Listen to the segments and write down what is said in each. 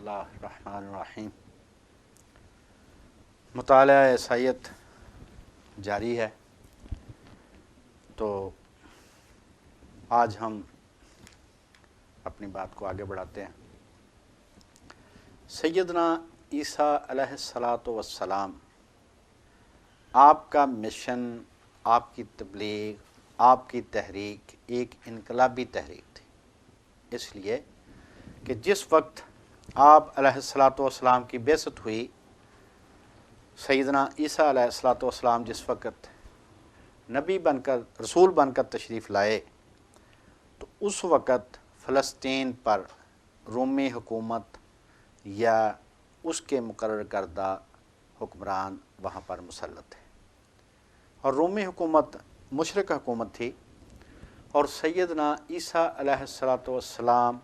اللہ الرحمن الرحیم۔ مطالعہ عیسائیت جاری ہے، تو آج ہم اپنی بات کو آگے بڑھاتے ہیں۔ سیدنا عیسیٰ علیہ الصلاۃ والسلام، آپ کا مشن، آپ کی تبلیغ، آپ کی تحریک ایک انقلابی تحریک تھی، اس لیے کہ جس وقت آپ علیہ الصلاۃ والسلام کی بعثت ہوئی، سیدنا عیسیٰ علیہ الصلاۃ والسلام جس وقت نبی بن کر، رسول بن کر تشریف لائے، تو اس وقت فلسطین پر رومی حکومت یا اس کے مقرر کردہ حکمران وہاں پر مسلط تھے، اور رومی حکومت مشرک حکومت تھی، اور سیدنا عیسیٰ علیہ الصلاۃ والسلام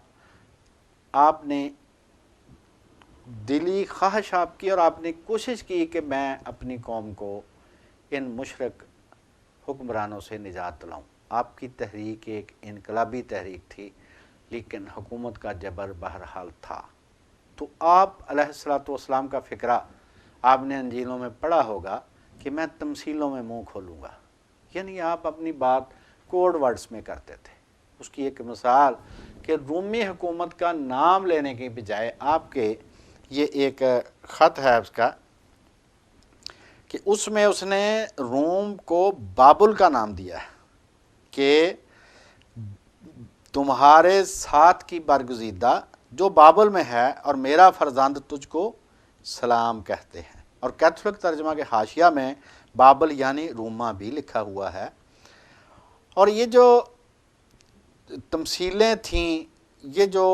آپ نے دلی خواہش آپ کی اور آپ نے کوشش کی کہ میں اپنی قوم کو ان مشرک حکمرانوں سے نجات دلاؤں۔ آپ کی تحریک ایک انقلابی تحریک تھی، لیکن حکومت کا جبر بہرحال تھا۔ تو آپ علیہ الصلاۃ والسلام کا فکرہ آپ نے انجیلوں میں پڑھا ہوگا کہ میں تمثیلوں میں منہ کھولوں گا، یعنی آپ اپنی بات کوڈ ورڈز میں کرتے تھے۔ اس کی ایک مثال کہ رومی حکومت کا نام لینے کے بجائے آپ کے یہ ایک خط ہے اس کا کہ اس میں اس نے روم کو بابل کا نام دیا ہے کہ تمہارے ساتھ کی برگزیدہ جو بابل میں ہے اور میرا فرزند تجھ کو سلام کہتے ہیں، اور کیتھولک ترجمہ کے حاشیہ میں بابل یعنی روما بھی لکھا ہوا ہے۔ اور یہ جو تمثیلیں تھیں، یہ جو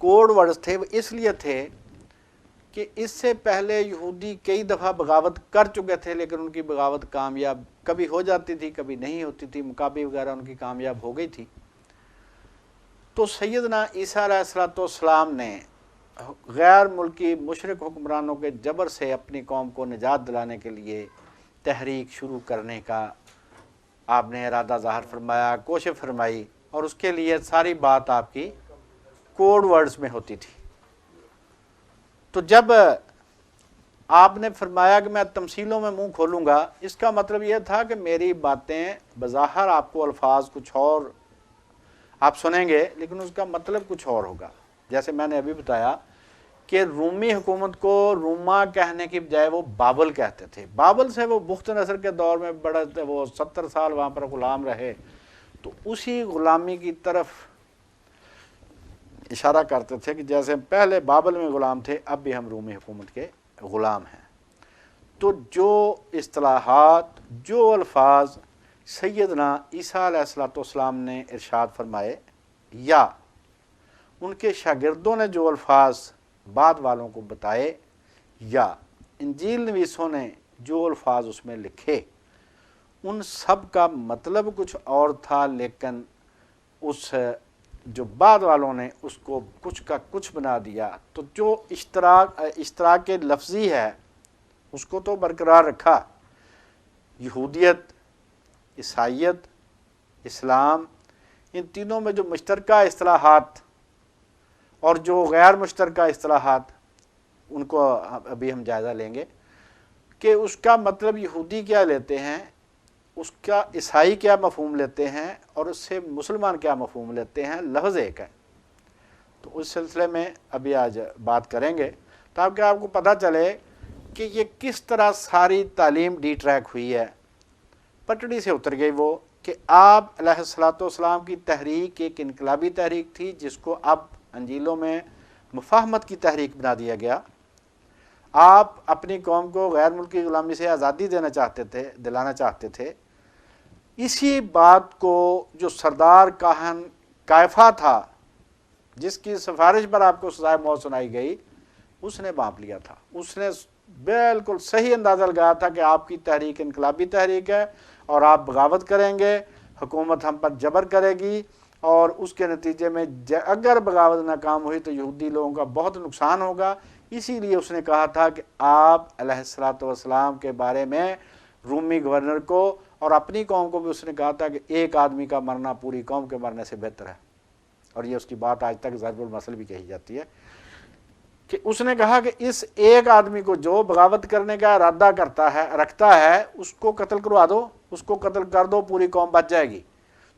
کوڈ ورڈز تھے، وہ اس لیے تھے کہ اس سے پہلے یہودی کئی دفعہ بغاوت کر چکے تھے، لیکن ان کی بغاوت کامیاب کبھی ہو جاتی تھی، کبھی نہیں ہوتی تھی، مکابی وغیرہ ان کی کامیاب ہو گئی تھی۔ تو سیدنا عیسیٰ علیہ الصلوۃ والسلام نے غیر ملکی مشرک حکمرانوں کے جبر سے اپنی قوم کو نجات دلانے کے لیے تحریک شروع کرنے کا آپ نے ارادہ ظاہر فرمایا، کوشش فرمائی، اور اس کے لیے ساری بات آپ کی کوڈ ورڈز میں ہوتی تھی۔ تو جب آپ نے فرمایا کہ میں تمثیلوں میں منہ کھولوں گا، اس کا مطلب یہ تھا کہ میری باتیں بظاہر آپ کو الفاظ کچھ اور آپ سنیں گے، لیکن اس کا مطلب کچھ اور ہوگا۔ جیسے میں نے ابھی بتایا کہ رومی حکومت کو روما کہنے کی بجائے وہ بابل کہتے تھے۔ بابل سے وہ بخت نصر کے دور میں بڑا وہ 70 سال وہاں پر غلام رہے، تو اسی غلامی کی طرف اشارہ کرتے تھے کہ جیسے ہم پہلے بابل میں غلام تھے، اب بھی ہم رومی حکومت کے غلام ہیں۔ تو جو اصطلاحات، جو الفاظ سیدنا عیسیٰ علیہ الصلوۃ والسلام نے ارشاد فرمائے، یا ان کے شاگردوں نے جو الفاظ بعد والوں کو بتائے، یا انجیل نویسوں نے جو الفاظ اس میں لکھے، ان سب کا مطلب کچھ اور تھا، لیکن اس جو بعد والوں نے اس کو کچھ کا کچھ بنا دیا۔ تو جو اشتراک لفظی ہے اس کو تو برقرار رکھا، یہودیت، عیسائیت، اسلام، ان تینوں میں جو مشترکہ اصطلاحات اور جو غیر مشترکہ اصطلاحات، ان کو ابھی ہم جائزہ لیں گے کہ اس کا مطلب یہودی کیا لیتے ہیں، اس کا عیسائی کیا مفہوم لیتے ہیں، اور اس سے مسلمان کیا مفہوم لیتے ہیں، لفظ ایک ہے۔ تو اس سلسلے میں ابھی آج بات کریں گے تاکہ آپ کو پتہ چلے کہ یہ کس طرح ساری تعلیم ڈی ٹریک ہوئی ہے، پٹڑی سے اتر گئی وہ، کہ آپ علیہ الصلوۃ والسلام کی تحریک ایک انقلابی تحریک تھی، جس کو اب انجیلوں میں مفاہمت کی تحریک بنا دیا گیا۔ آپ اپنی قوم کو غیر ملکی غلامی سے آزادی دلانا چاہتے تھے۔ اسی بات کو جو سردار کاہن قیافہ تھا، جس کی سفارش پر آپ کو سزائے موت سنائی گئی، اس نے بانپ لیا تھا۔ اس نے بالکل صحیح اندازہ لگایا تھا کہ آپ کی تحریک انقلابی تحریک ہے، اور آپ بغاوت کریں گے، حکومت ہم پر جبر کرے گی، اور اس کے نتیجے میں اگر بغاوت ناکام ہوئی تو یہودی لوگوں کا بہت نقصان ہوگا۔ اسی لیے اس نے کہا تھا کہ آپ علیہ الصلوۃ والسلام کے بارے میں رومی گورنر کو اور اپنی قوم کو بھی اس نے کہا تھا کہ ایک آدمی کا مرنا پوری قوم کے مرنے سے بہتر ہے، اور یہ اس کی بات آج تک ضرب المثل بھی کہی جاتی ہے۔ کہ اس نے کہا کہ اس ایک آدمی کو جو بغاوت کرنے کا ارادہ رکھتا ہے اس کو قتل کروا دو، اس کو قتل کر دو، پوری قوم بچ جائے گی۔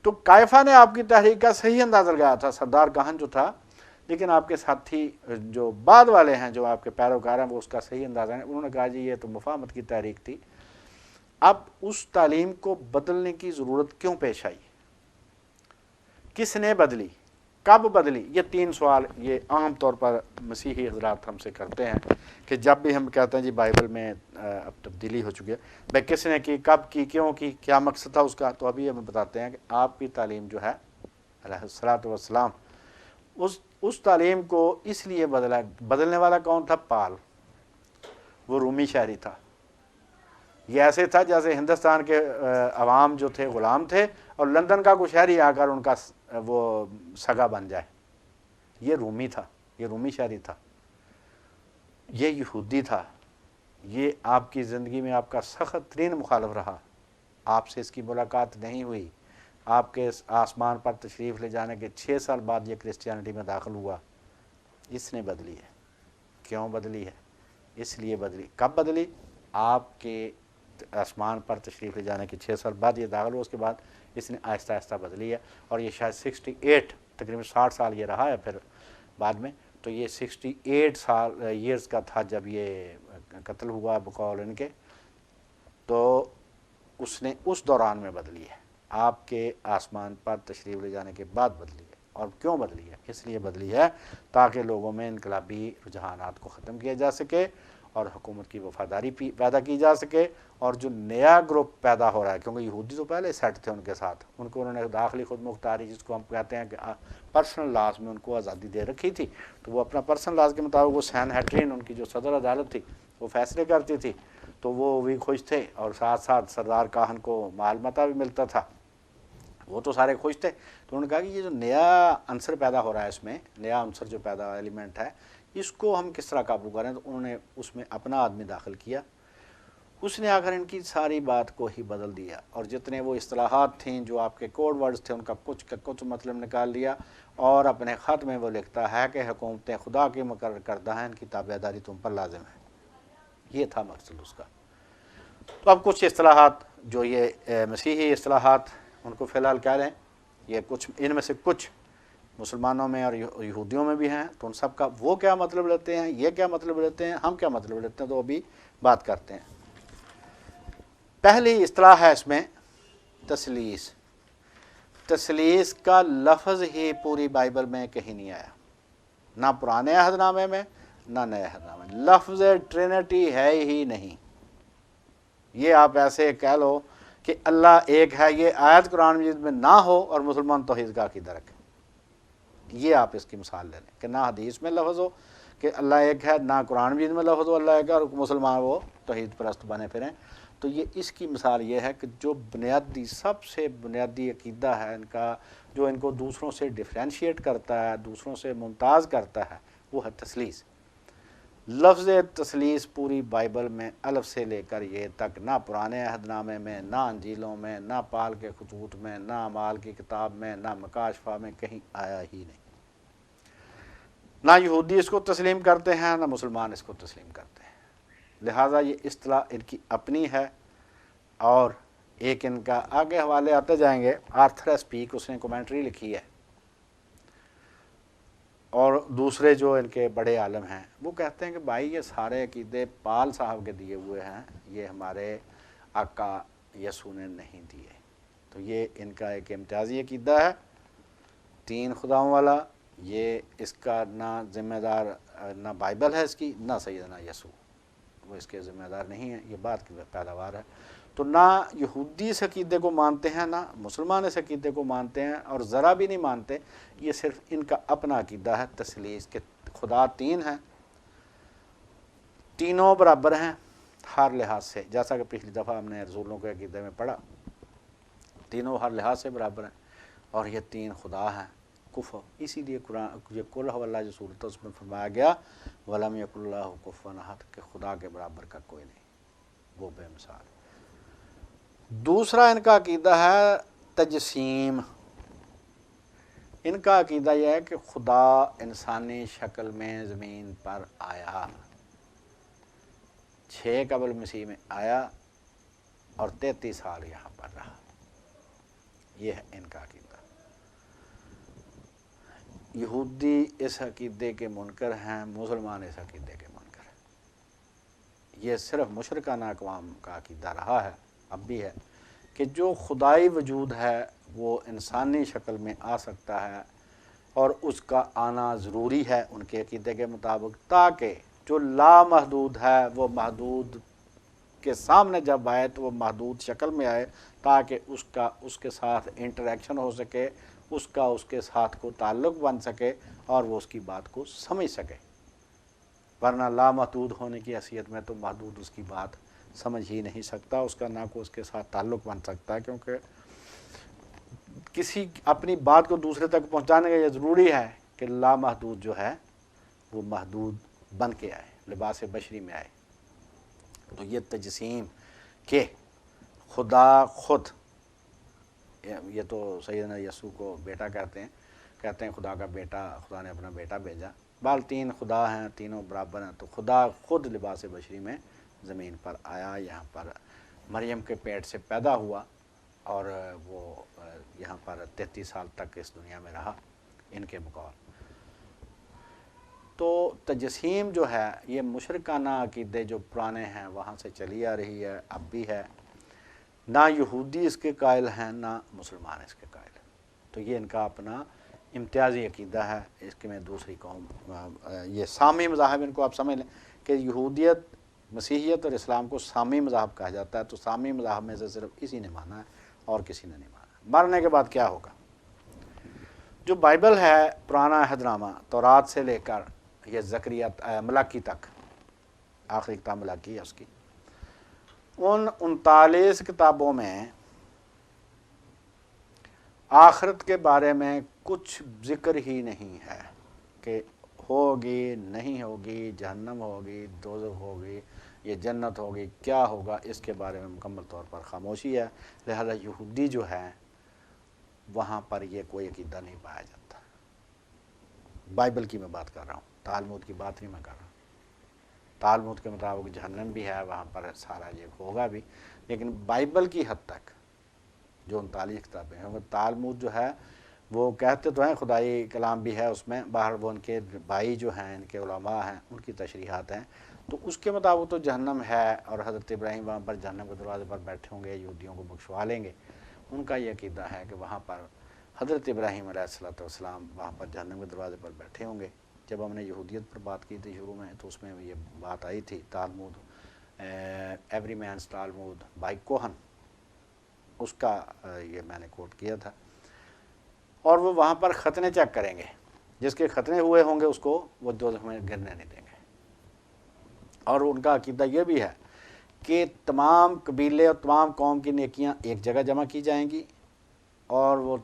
تو قائفہ نے آپ کی تحریک کا صحیح اندازہ لگایا تھا، سردار کہن جو تھا، لیکن آپ کے ساتھی جو بعد والے ہیں، جو آپ کے پیروکار ہیں، وہ اس کا صحیح اندازہ ہیں۔ انہوں نے کہا جی یہ تو مفاہمت کی تحریک تھی۔ اب اس تعلیم کو بدلنے کی ضرورت کیوں پیش آئی؟ کس نے بدلی؟ کب بدلی؟ یہ 3 سوال یہ عام طور پر مسیحی حضرات ہم سے کرتے ہیں کہ جب بھی ہم کہتے ہیں جی بائبل میں اب تبدیلی ہو چکی ہے، بھائی کس نے کی، کب کی، کیوں کی، کیا مقصد تھا اس کا؟ تو ابھی ہمیں بتاتے ہیں کہ آپ کی تعلیم جو ہے علیہ الصلوۃ والسلام، اس تعلیم کو اس لیے بدلنے والا کون تھا؟ پال، وہ رومی شہری تھا۔ یہ ایسے تھا جیسے ہندوستان کے عوام جو تھے غلام تھے اور لندن کا کوئی شہری آ کر ان کا وہ سگا بن جائے۔ یہ رومی تھا، یہ رومی شہری تھا، یہ یہودی تھا۔ یہ آپ کی زندگی میں آپ کا سخت ترین مخالف رہا، آپ سے اس کی ملاقات نہیں ہوئی، آپ کے آسمان پر تشریف لے جانے کے 6 سال بعد یہ کرسچینٹی میں داخل ہوا۔ اس نے بدلی ہے۔ کیوں بدلی ہے؟ اس لیے بدلی۔ کب بدلی؟ آپ کے آسمان پر تشریف لے جانے کے 6 سال بعد یہ داخل ہوا، اس کے بعد اس نے آہستہ آہستہ بدلی ہے، اور یہ شاید 68 تقریباً 60 سال یہ رہا ہے پھر بعد میں، تو یہ 68 سال ایئرز کا تھا جب یہ قتل ہوا بقول ان کے، تو اس نے اس دوران میں بدلی ہے، آپ کے آسمان پر تشریف لے جانے کے بعد بدلی ہے۔ اور کیوں بدلی ہے؟ اس لیے بدلی ہے تاکہ لوگوں میں انقلابی رجحانات کو ختم کیا جا سکے اور حکومت کی وفاداری پیدا کی جا سکے، اور جو نیا گروپ پیدا ہو رہا ہے، کیونکہ یہودی تو پہلے سیٹ تھے ان کے ساتھ، ان کو انہوں نے داخلی خود مختاری جس کو ہم کہتے ہیں کہ پرسنل لاز میں ان کو آزادی دے رکھی تھی، تو وہ اپنا پرسنل لاز کے مطابق وہ سین ہیٹرین ان کی جو صدر عدالت تھی وہ فیصلے کرتی تھی، تو وہ بھی خوش تھے، اور ساتھ ساتھ سردار کاہن کو مال متا بھی ملتا تھا، وہ تو سارے خوش تھے۔ تو انہوں نے کہا کہ یہ جو نیا عنصر پیدا ہو رہا ہے، اس میں نیا عنصر جو پیدا ایلیمنٹ ہے، اس کو ہم کس طرح قابو کریں؟ تو انہوں نے اس میں اپنا آدمی داخل کیا، اس نے آ کر ان کی ساری بات کو ہی بدل دیا، اور جتنے وہ اصطلاحات تھیں جو آپ کے کوڈ ورڈز تھے ان کا کچھ مطلب نکال دیا، اور اپنے خط میں وہ لکھتا ہے کہ حکومتیں خدا کی مقرر کردہ ہیں، ان کی تابعداری تم پر لازم ہے۔ یہ تھا مقصد اس کا۔ تو اب کچھ اصطلاحات جو یہ مسیحی اصطلاحات ان کو فی الحال کہہ لیں، یہ کچھ ان میں سے کچھ مسلمانوں میں اور یہودیوں میں بھی ہیں، تو ان سب کا وہ کیا مطلب لیتے ہیں، یہ کیا مطلب لیتے ہیں، ہم کیا مطلب لیتے ہیں، تو ابھی بات کرتے ہیں۔ پہلی اصطلاح ہے اس میں تثلیث۔ تثلیث کا لفظ ہی پوری بائبل میں کہیں نہیں آیا، نہ پرانے عہد نامے میں نہ نئے عہد نامے میں، لفظ ٹرینٹی ہے ہی نہیں۔ یہ آپ ایسے کہہ لو کہ اللہ ایک ہے، یہ آیت قرآن مجید میں نہ ہو اور مسلمان توحید کا عقیدہ رکھیں، یہ آپ اس کی مثال لے لیں کہ نہ حدیث میں لفظ ہو کہ اللہ ایک ہے، نہ قرآن مجید میں لفظ ہو اللہ ایک ہے، اور مسلمان وہ توحید پرست بنے پھریں۔ تو یہ اس کی مثال یہ ہے کہ جو بنیادی سب سے بنیادی عقیدہ ہے ان کا، جو ان کو دوسروں سے ڈیفرینشیٹ کرتا ہے، دوسروں سے ممتاز کرتا ہے، وہ ہے تثلیث۔ لفظ تثلیث پوری بائبل میں الف سے لے کر یہ تک نہ پرانے عہد نامے میں، نہ انجیلوں میں، نہ پال کے خطوط میں، نہ اعمال کی کتاب میں، نہ مکاشفہ میں کہیں آیا ہی نہیں۔ نہ یہودی اس کو تسلیم کرتے ہیں، نہ مسلمان اس کو تسلیم کرتے ہیں، لہٰذا یہ اصطلاح ان کی اپنی ہے۔ اور ایک ان کا آگے حوالے آتے جائیں گے، آرتھر اسپیک اس نے کومنٹری لکھی ہے، اور دوسرے جو ان کے بڑے عالم ہیں وہ کہتے ہیں کہ بھائی یہ سارے عقیدے پال صاحب کے دیے ہوئے ہیں، یہ ہمارے آقا یسوع نے نہیں دیے۔ تو یہ ان کا ایک امتیازی عقیدہ ہے 3 خداؤں والا، یہ اس کا نہ ذمہ دار نہ بائبل ہے اس کی، نہ سیدنا یسوع، وہ اس کے ذمہ دار نہیں ہیں، یہ بات کی پیداوار ہے۔ تو نہ یہودی اس عقیدے کو مانتے ہیں، نہ مسلمان اس عقیدے کو مانتے ہیں، اور ذرا بھی نہیں مانتے، یہ صرف ان کا اپنا عقیدہ ہے تثلیث کہ خدا 3 ہیں، تینوں برابر ہیں ہر لحاظ سے، جیسا کہ پچھلی دفعہ ہم نے رسولوں کے عقیدے میں پڑھا، تینوں ہر لحاظ سے برابر ہیں، اور یہ 3 خدا ہیں کفو۔ اسی لیے قرآن یہ قل هو اللہ جو صورت ہے اس میں فرمایا گیا وَلَمْ يَكُنْ لَهُ كُفُوًا أَحَدٌ کہ خدا کے برابر کا کوئی نہیں، وہ بے مثال۔ دوسرا ان کا عقیدہ ہے تجسیم۔ ان کا عقیدہ یہ ہے کہ خدا انسانی شکل میں زمین پر آیا، 6 قبل مسیح میں آیا اور 33 سال یہاں پر رہا۔ یہ ہے ان کا عقیدہ۔ یہودی اس عقیدے کے منکر ہیں، مسلمان اس عقیدے کے منکر ہیں۔ یہ صرف مشرکانہ اقوام کا عقیدہ رہا ہے، اب بھی ہے، کہ جو خدائی وجود ہے وہ انسانی شکل میں آ سکتا ہے اور اس کا آنا ضروری ہے ان کے عقیدے کے مطابق، تاکہ جو لامحدود ہے وہ محدود کے سامنے جب آئے تو وہ محدود شکل میں آئے، تاکہ اس کے ساتھ انٹریکشن ہو سکے، اس کے ساتھ کو تعلق بن سکے اور وہ اس کی بات کو سمجھ سکے۔ ورنہ لامحدود ہونے کی حیثیت میں تو محدود اس کی بات سمجھ ہی نہیں سکتا، اس کا نہ کو اس کے ساتھ تعلق بن سکتا ہے، کیونکہ کسی اپنی بات کو دوسرے تک پہنچانے کا یہ ضروری ہے کہ لامحدود جو ہے وہ محدود بن کے آئے، لباس بشری میں آئے۔ تو یہ تجسیم کہ خدا خود، یہ تو سیدنا یسوع کو بیٹا کہتے ہیں خدا کا بیٹا، خدا نے اپنا بیٹا بھیجا، بال 3 خدا ہیں، تینوں برابر ہیں، تو خدا خود لباس بشری میں زمین پر آیا، یہاں پر مریم کے پیٹ سے پیدا ہوا اور وہ یہاں پر 33 سال تک اس دنیا میں رہا ان کے بقول۔ تو تجسیم جو ہے یہ مشرکانہ عقیدے جو پرانے ہیں وہاں سے چلی آ رہی ہے، اب بھی ہے، نہ یہودی اس کے قائل ہیں نہ مسلمان اس کے قائل ہیں۔ تو یہ ان کا اپنا امتیازی عقیدہ ہے، اس کے میں دوسری قوم، یہ سامی مذاہب ان کو آپ سمجھ لیں کہ یہودیت، مسیحیت اور اسلام کو سامی مذاہب کہا جاتا ہے، تو سامی مذاہب میں سے صرف اسی نے مانا ہے اور کسی نے نہیں مانا۔ مرنے کے بعد کیا ہوگا؟ جو بائبل ہے، پرانا عہد نامہ، تورات سے لے کر یہ زکریا ملاکی تک، آخری کتاب ملاکی ہے اس کی، ان 39 کتابوں میں آخرت کے بارے میں کچھ ذکر ہی نہیں ہے کہ ہوگی نہیں ہوگی، جہنم ہوگی، دوزخ ہوگی، یہ جنت ہوگی، کیا ہوگا، اس کے بارے میں مکمل طور پر خاموشی ہے۔ لہذا یہودی جو ہے وہاں پر یہ کوئی عقیدہ نہیں پایا جاتا۔ بائبل کی میں بات کر رہا ہوں، تالمود کی بات نہیں میں کر رہا ہوں۔ تالمود کے مطابق جہنم بھی ہے، وہاں پر سارا یہ ہوگا بھی، لیکن بائبل کی حد تک جو 39 کتابیں ہیں، وہ تالمود جو ہے وہ کہتے تو ہیں خدائی کلام بھی ہے اس میں، باہر وہ ان کے بھائی جو ہیں، ان کے علماء ہیں، ان کی تشریحات ہیں، تو اس کے مطابق تو جہنم ہے اور حضرت ابراہیم وہاں پر جہنم کے دروازے پر بیٹھے ہوں گے، یہودیوں کو بخشوا لیں گے۔ ان کا یہ عقیدہ ہے کہ وہاں پر حضرت ابراہیم علیہ السلام وہاں پر جہنم کے دروازے پر بیٹھے ہوں گے۔ جب ہم نے یہودیت پر بات کی تھی شروع میں، تو اس میں یہ بات آئی تھی، تالمود، ایوری مینس تالمود بائی کوہن، اس کا یہ میں نے کوٹ کیا تھا، اور وہ وہاں پر ختنے چیک کریں گے، جس کے ختنے ہوئے ہوں گے اس کو وہ دوزخ میں گرنے نہیں دیں گے۔ اور ان کا عقیدہ یہ بھی ہے کہ تمام قبیلے اور تمام قوم کی نیکیاں ایک جگہ جمع کی جائیں گی، اور وہ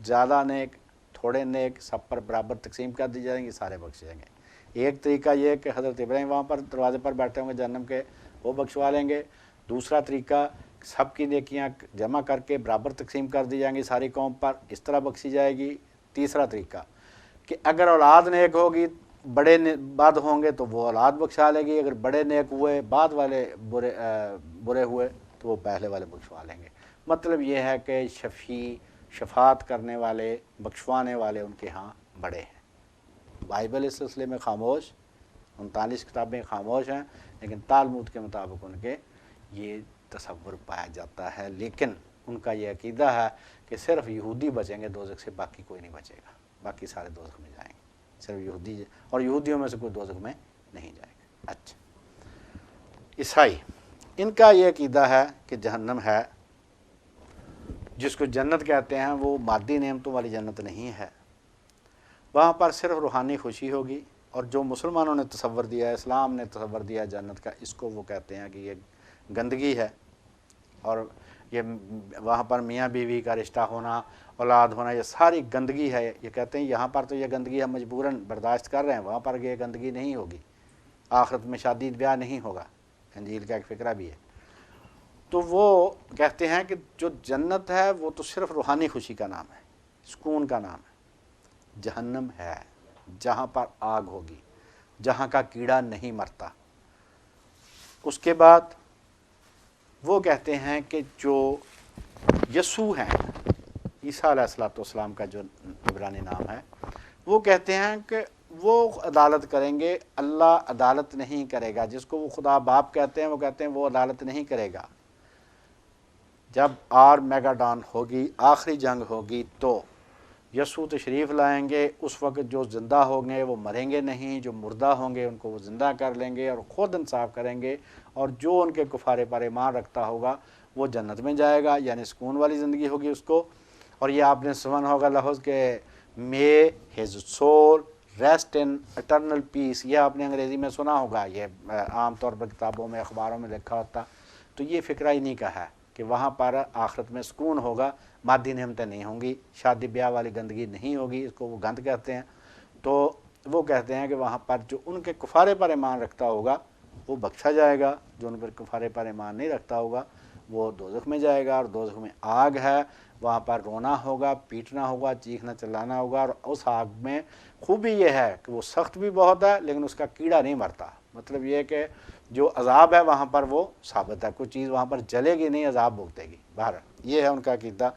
زیادہ نیک، تھوڑے نیک، سب پر برابر تقسیم کر دی جائیں گی، سارے بخش جائیں گے۔ ایک طریقہ یہ کہ حضرت ابراہیم وہاں پر دروازے پر بیٹھے ہوں گے جہنم کے، وہ بخشوا لیں گے۔ دوسرا طریقہ، سب کی نیکیاں جمع کر کے برابر تقسیم کر دی جائیں گی ساری قوم پر، اس طرح بخشی جائے گی۔ تیسرا طریقہ کہ اگر اولاد نیک ہوگی، بڑے بد ہوں گے تو وہ اولاد بخشا لے گی، اگر بڑے نیک ہوئے بعد والے برے ہوئے تو وہ پہلے والے بخشوا لیں گے۔ مطلب یہ ہے کہ شفاعت کرنے والے، بخشوانے والے ان کے ہاں بڑے ہیں۔ بائبل اس سلسلے میں خاموش، 39 کتابیں خاموش ہیں، لیکن تالمود کے مطابق ان کے یہ تصور پایا جاتا ہے۔ لیکن ان کا یہ عقیدہ ہے کہ صرف یہودی بچیں گے دوزخ سے، باقی کوئی نہیں بچے گا، باقی سارے دوزخ میں جائیں گے، صرف یہودی، اور یہودیوں میں سے کوئی دوزخ میں نہیں جائے گا۔ اچھا، عیسائی، ان کا یہ عقیدہ ہے کہ جہنم ہے، جس کو جنت کہتے ہیں، وہ مادی نعمتوں والی جنت نہیں ہے، وہاں پر صرف روحانی خوشی ہوگی۔ اور جو مسلمانوں نے تصور دیا ہے، اسلام نے تصور دیا ہے جنت کا، اس کو وہ کہتے ہیں کہ یہ گندگی ہے، اور یہ وہاں پر میاں بیوی کا رشتہ ہونا، اولاد ہونا، یہ ساری گندگی ہے۔ یہ کہتے ہیں یہاں پر تو یہ گندگی ہم مجبوراً برداشت کر رہے ہیں، وہاں پر یہ گندگی نہیں ہوگی، آخرت میں شادی بیاہ نہیں ہوگا۔ انجیل کا ایک فقرہ بھی ہے۔ تو وہ کہتے ہیں کہ جو جنت ہے وہ تو صرف روحانی خوشی کا نام ہے، سکون کا نام ہے، جہنم ہے جہاں پر آگ ہوگی، جہاں کا کیڑا نہیں مرتا۔ اس کے بعد وہ کہتے ہیں کہ جو یسوع ہیں، عیسیٰ علیہ السلام کا جو عبرانی نام ہے، وہ کہتے ہیں کہ وہ عدالت کریں گے، اللہ عدالت نہیں کرے گا۔ جس کو وہ خدا باپ کہتے ہیں، وہ کہتے ہیں وہ عدالت نہیں کرے گا۔ جب میگاڈان ہوگی، آخری جنگ ہوگی، تو یسوع تشریف لائیں گے۔ اس وقت جو زندہ ہوں گے وہ مریں گے نہیں، جو مردہ ہوں گے ان کو وہ زندہ کر لیں گے اور خود انصاف کریں گے، اور جو ان کے کفار پر ایمان رکھتا ہوگا وہ جنت میں جائے گا، یعنی سکون والی زندگی ہوگی اس کو۔ اور یہ آپ نے سنا ہوگا لفظ کہ may his soul rest in eternal peace, یہ آپ نے انگریزی میں سنا ہوگا، یہ عام طور پر کتابوں میں اخباروں میں لکھا ہوتا۔ تو یہ فکرہ انہی کا ہے کہ وہاں پر آخرت میں سکون ہوگا، مادی نعمتیں نہیں ہوں گی، شادی بیاہ والی گندگی نہیں ہوگی، اس کو وہ گند کہتے ہیں۔ تو وہ کہتے ہیں کہ وہاں پر جو ان کے کفارے پر ایمان رکھتا ہوگا وہ بخشا جائے گا، جو ان پر کفارے پر ایمان نہیں رکھتا ہوگا وہ دوزخ میں جائے گا، اور دوزخ میں آگ ہے، وہاں پر رونا ہوگا، پیٹنا ہوگا، چیخنا چلانا ہوگا۔ اور اس آگ میں خوبی یہ ہے کہ وہ سخت بھی بہت ہے لیکن اس کا کیڑا نہیں مرتا، مطلب یہ کہ جو عذاب ہے وہاں پر وہ ثابت ہے، کوئی چیز وہاں پر جلے گی نہیں، عذاب بھگتے گی۔ بہرحال یہ ہے ان کا عقیدہ۔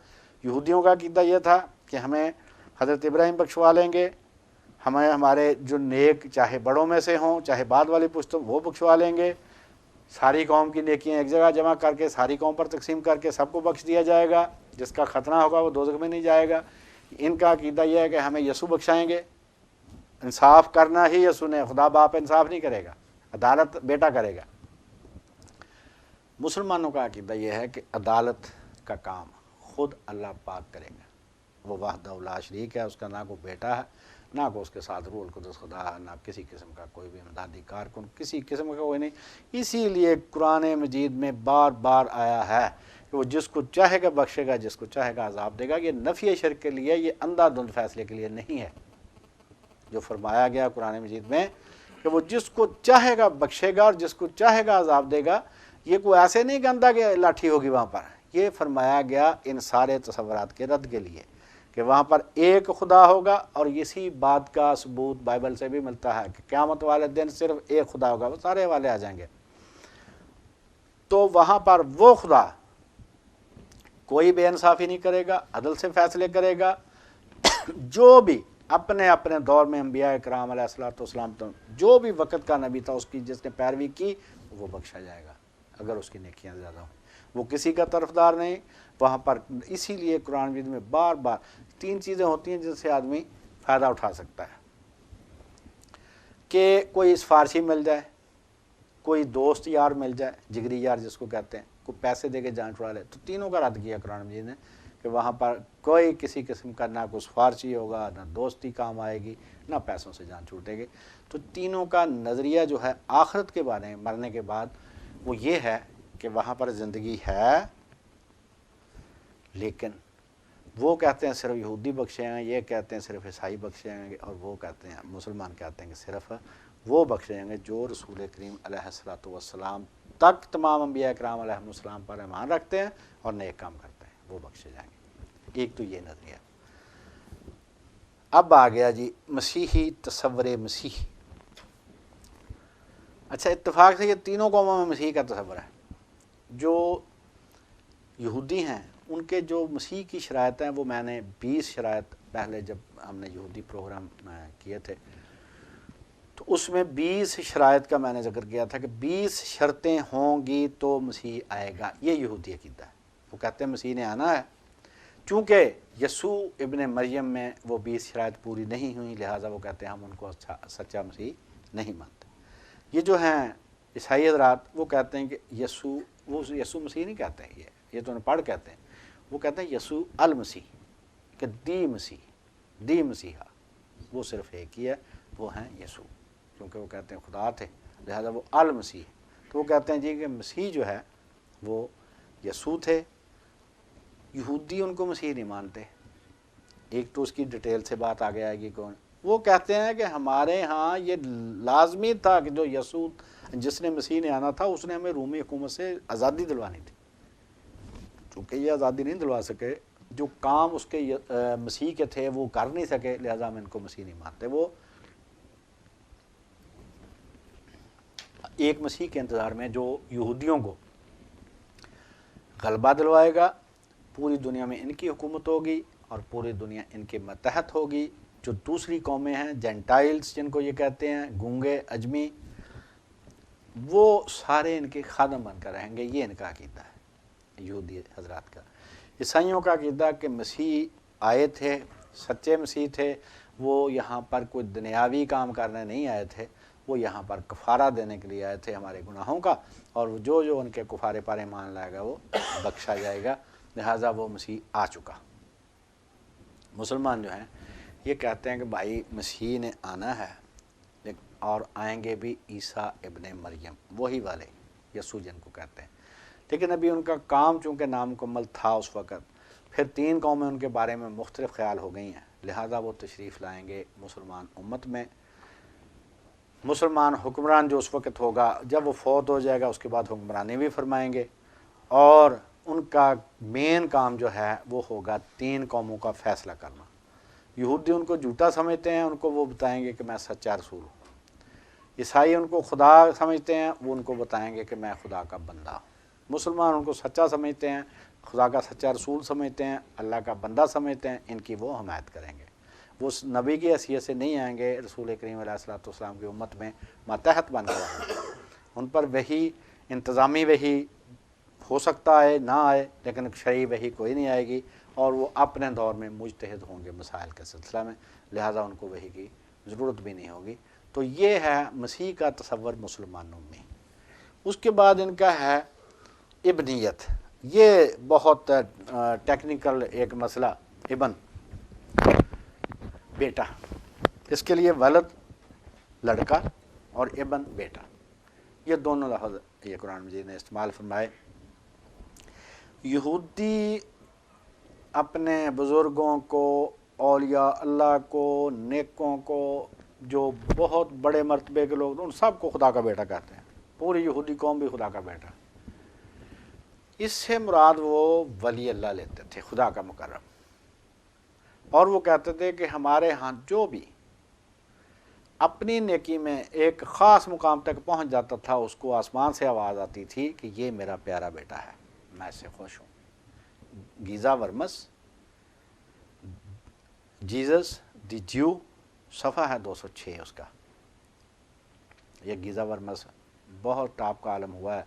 یہودیوں کا عقیدہ یہ تھا کہ ہمیں حضرت ابراہیم بخشوا لیں گے، ہمیں ہمارے جو نیک چاہے بڑوں میں سے ہوں چاہے بعد والی پشتوں وہ بخشوا لیں گے، ساری قوم کی نیکیاں ایک جگہ جمع کر کے ساری قوم پر تقسیم کر کے سب کو بخش دیا جائے گا، جس کا خطرہ ہوگا وہ دوزخ میں نہیں جائے گا۔ ان کا عقیدہ یہ ہے کہ ہمیں یسوع بخشائیں گے، انصاف کرنا ہی یسوع نے، خدا باپ انصاف نہیں کرے گا، عدالت بیٹا کرے گا۔ مسلمانوں کا عقیدہ یہ ہے کہ عدالت کا کام خود اللہ پاک کرے گا، وہ وحدہ لا شریک ہے، اس کا نہ کوئی بیٹا ہے، نہ کوئی اس کے ساتھ روح القدس خدا ہے، نہ کسی قسم کا کوئی بھی امدادی کارکن، کسی قسم کا کوئی نہیں۔ اسی لیے قرآن مجید میں بار بار آیا ہے کہ وہ جس کو چاہے گا بخشے گا، جس کو چاہے گا عذاب دے گا۔ یہ نفی شرک کے لیے، یہ اندھا دھند فیصلے کے لیے نہیں ہے۔ جو فرمایا گیا قرآن مجید میں کہ وہ جس کو چاہے گا بخشے گا اور جس کو چاہے گا عذاب دے گا، یہ کوئی ایسے نہیں کہ اندھا کہ لاٹھی ہوگی وہاں پر۔ یہ فرمایا گیا ان سارے تصورات کے رد کے لیے کہ وہاں پر ایک خدا ہوگا، اور اسی بات کا ثبوت بائبل سے بھی ملتا ہے کہ قیامت والے دن صرف ایک خدا ہوگا، وہ سارے والے آ جائیں گے۔ تو وہاں پر وہ خدا کوئی بے انصافی نہیں کرے گا، عدل سے فیصلے کرے گا۔ جو بھی اپنے اپنے دور میں انبیاء کرام علیہ السلام تو جو بھی وقت کا نبی تھا اس کی جس نے پیروی کی وہ بخشا جائے گا اگر اس کی نیکیاں زیادہ ہوں۔ وہ کسی کا طرفدار نہیں وہاں پر۔ اسی لیے قرآن مجید میں بار بار 3 چیزیں ہوتی ہیں جن سے آدمی فائدہ اٹھا سکتا ہے، کہ کوئی سفارشی مل جائے، کوئی دوست یار مل جائے، جگری یار جس کو کہتے ہیں، کوئی پیسے دے کے جان چھڑا لے۔ تو تینوں کا رد کیا قرآن مجید نے کہ وہاں پر کوئی کسی قسم کا نہ کوئی سفارشی ہوگا، نہ دوستی کام آئے گی، نہ پیسوں سے جان چھوٹے گی۔ تو تینوں کا نظریہ جو ہے آخرت کے بارے میں، مرنے کے بعد، وہ یہ ہے کہ وہاں پر زندگی ہے، لیکن وہ کہتے ہیں صرف یہودی بخشے ہیں، یہ کہتے ہیں صرف عیسائی بخشے ہیں، اور وہ کہتے ہیں مسلمان کہتے ہیں کہ صرف وہ بخشے ہیں جو رسول کریم علیہ السلام تک تمام انبیاء کرام علیہ السلام پر ایمان رکھتے ہیں اور نیک کام کرتے ہیں، وہ بخشے جائیں گے۔ ایک تو یہ نظریہ۔ اب آ گیا جی مسیحی تصور مسیح۔ اچھا، اتفاق سے یہ تینوں قوموں میں مسیح کا تصور ہے۔ جو یہودی ہیں ان کے جو مسیح کی شرائط ہیں، وہ میں نے 20 شرائط پہلے جب ہم نے یہودی پروگرام کیے تھے تو اس میں 20 شرائط کا میں نے ذکر کیا تھا کہ 20 شرطیں ہوں گی تو مسیح آئے گا۔ یہ یہودی عقیدہ ہے، وہ کہتے ہیں مسیح نے آنا ہے۔ چونکہ یسوع ابن مریم میں وہ 20 شرائط پوری نہیں ہوئیں، لہٰذا وہ کہتے ہیں ہم ان کو سچا مسیح نہیں مانتے۔ یہ جو ہیں عیسائی حضرات وہ کہتے ہیں کہ وہ یسوع مسیح نہیں کہتے ہیں، یہ تو انہیں پڑھ کہتے ہیں، وہ کہتے ہیں یسوع المسیح، کہ دی مسیحا، وہ صرف ایک ہی ہے، وہ ہیں یسوع، کیونکہ وہ کہتے ہیں خدا تھے، لہذا وہ المسیح۔ تو وہ کہتے ہیں جی کہ مسیح جو ہے وہ یسوع تھے۔ یہودی ان کو مسیح نہیں مانتے۔ ایک تو اس کی ڈیٹیل سے بات آگے آئے گی کون۔ وہ کہتے ہیں کہ ہمارے ہاں یہ لازمی تھا کہ جو یسوع جس نے مسیح نے آنا تھا اس نے ہمیں رومی حکومت سے آزادی دلوانی تھی، چونکہ یہ آزادی نہیں دلوا سکے جو کام اس کے مسیح کے تھے وہ کر نہیں سکے، لہذا ہم ان کو مسیح نہیں مانتے۔ وہ ایک مسیح کے انتظار میں جو یہودیوں کو غلبہ دلوائے گا، پوری دنیا میں ان کی حکومت ہوگی اور پوری دنیا ان کے ماتحت ہوگی۔ جو دوسری قومیں ہیں، جینٹائلز جن کو یہ کہتے ہیں، گونگے، اجمی، وہ سارے ان کے خادم بن کر رہیں گے۔ یہ ان کا عقیدہ ہے یہودی حضرات کا۔ عیسائیوں کا عقیدہ کہ مسیح آئے تھے، سچے مسیح تھے، وہ یہاں پر کوئی دنیاوی کام کرنے نہیں آئے تھے، وہ یہاں پر کفارہ دینے کے لیے آئے تھے ہمارے گناہوں کا، اور جو جو ان کے کفارے پر ایمان لائے گا وہ بخشا جائے گا، لہٰذا وہ مسیح آ چکا۔ مسلمان جو ہیں یہ کہتے ہیں کہ بھائی مسیح نے آنا ہے اور آئیں گے بھی عیسیٰ ابن مریم، وہی والے یسوع جن کو کہتے ہیں، لیکن ابھی ان کا کام چونکہ نامکمل تھا اس وقت، پھر 3 قومیں ان کے بارے میں مختلف خیال ہو گئی ہیں، لہٰذا وہ تشریف لائیں گے مسلمان امت میں۔ مسلمان حکمران جو اس وقت ہوگا، جب وہ فوت ہو جائے گا اس کے بعد حکمرانی بھی فرمائیں گے، اور ان کا مین کام جو ہے وہ ہوگا 3 قوموں کا فیصلہ کرنا۔ یہودی ان کو جھوٹا سمجھتے ہیں، ان کو وہ بتائیں گے کہ میں سچا رسول ہوں۔ عیسائی ان کو خدا سمجھتے ہیں، وہ ان کو بتائیں گے کہ میں خدا کا بندہ ہوں۔ مسلمان ان کو سچا سمجھتے ہیں، خدا کا سچا رسول سمجھتے ہیں، اللہ کا بندہ سمجھتے ہیں، ان کی وہ حمایت کریں گے۔ وہ نبی کی حیثیت سے نہیں آئیں گے، رسول کریم علیہ الصلوۃ والسلام کی امت میں ماتحت بن کر آئیں گے۔ ان پر وحی، انتظامی وحی ہو سکتا ہے نہ آئے، لیکن شرعی وحی کوئی نہیں آئے گی، اور وہ اپنے دور میں مجتہد ہوں گے مسائل کے سلسلہ میں، لہٰذا ان کو وحی کی ضرورت بھی نہیں ہوگی۔ تو یہ ہے مسیح کا تصور مسلمانوں میں۔ اس کے بعد ان کا ہے ابنیت، یہ بہت ٹیکنیکل ایک مسئلہ، ابن بیٹا، اس کے لیے ولد لڑکا اور ابن بیٹا، یہ دونوں لفظ یہ قرآن مجید نے استعمال فرمائے۔ یہودی اپنے بزرگوں کو، اولیاء اللہ کو، نیکوں کو، جو بہت بڑے مرتبے کے لوگ ان سب کو خدا کا بیٹا کہتے ہیں، پوری یہودی قوم بھی خدا کا بیٹا۔ اس سے مراد وہ ولی اللہ لیتے تھے، خدا کا مقرب، اور وہ کہتے تھے کہ ہمارے ہاں جو بھی اپنی نیکی میں ایک خاص مقام تک پہنچ جاتا تھا، اس کو آسمان سے آواز آتی تھی کہ یہ میرا پیارا بیٹا ہے، میں اس سے خوش ہوں۔ گیزا ورمس، جیزس دی جیو، صفحہ ہے 206 اس کا۔ یہ گیزا ورمس بہت ٹاپ کا عالم ہوا ہے،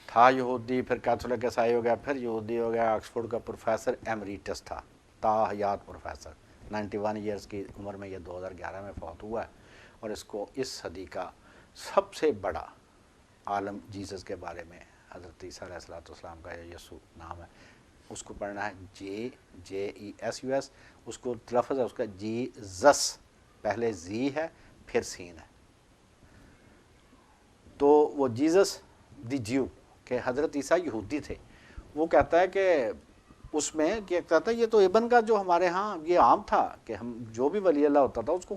تھا یہودی، پھر کیتھولک عیسائی ہو گیا، پھر یہودی ہو گیا، آکسفورڈ کا پروفیسر ایمریٹس تھا، تا حیات پروفیسر، 91 ایئرس کی عمر میں، یہ 2011 میں فوت ہوا ہے، اور اس کو اس صدی کا سب سے بڑا عالم جیسس کے بارے میں، حضرت عیسیٰ علیہ الصلوۃ والسلام کا یہ یسوع نام ہے، اس کو پڑھنا ہے JESUS، اس کو لفظ ہے اس کا جیزس، پہلے زی ہے پھر سین ہے، تو وہ جیزس دی جیو کہ حضرت عیسیٰ یہودی تھے، وہ کہتا ہے کہ اس میں کیا کہتا ہے، یہ تو ابن کا جو ہمارے ہاں یہ عام تھا کہ ہم جو بھی ولی اللہ ہوتا تھا اس کو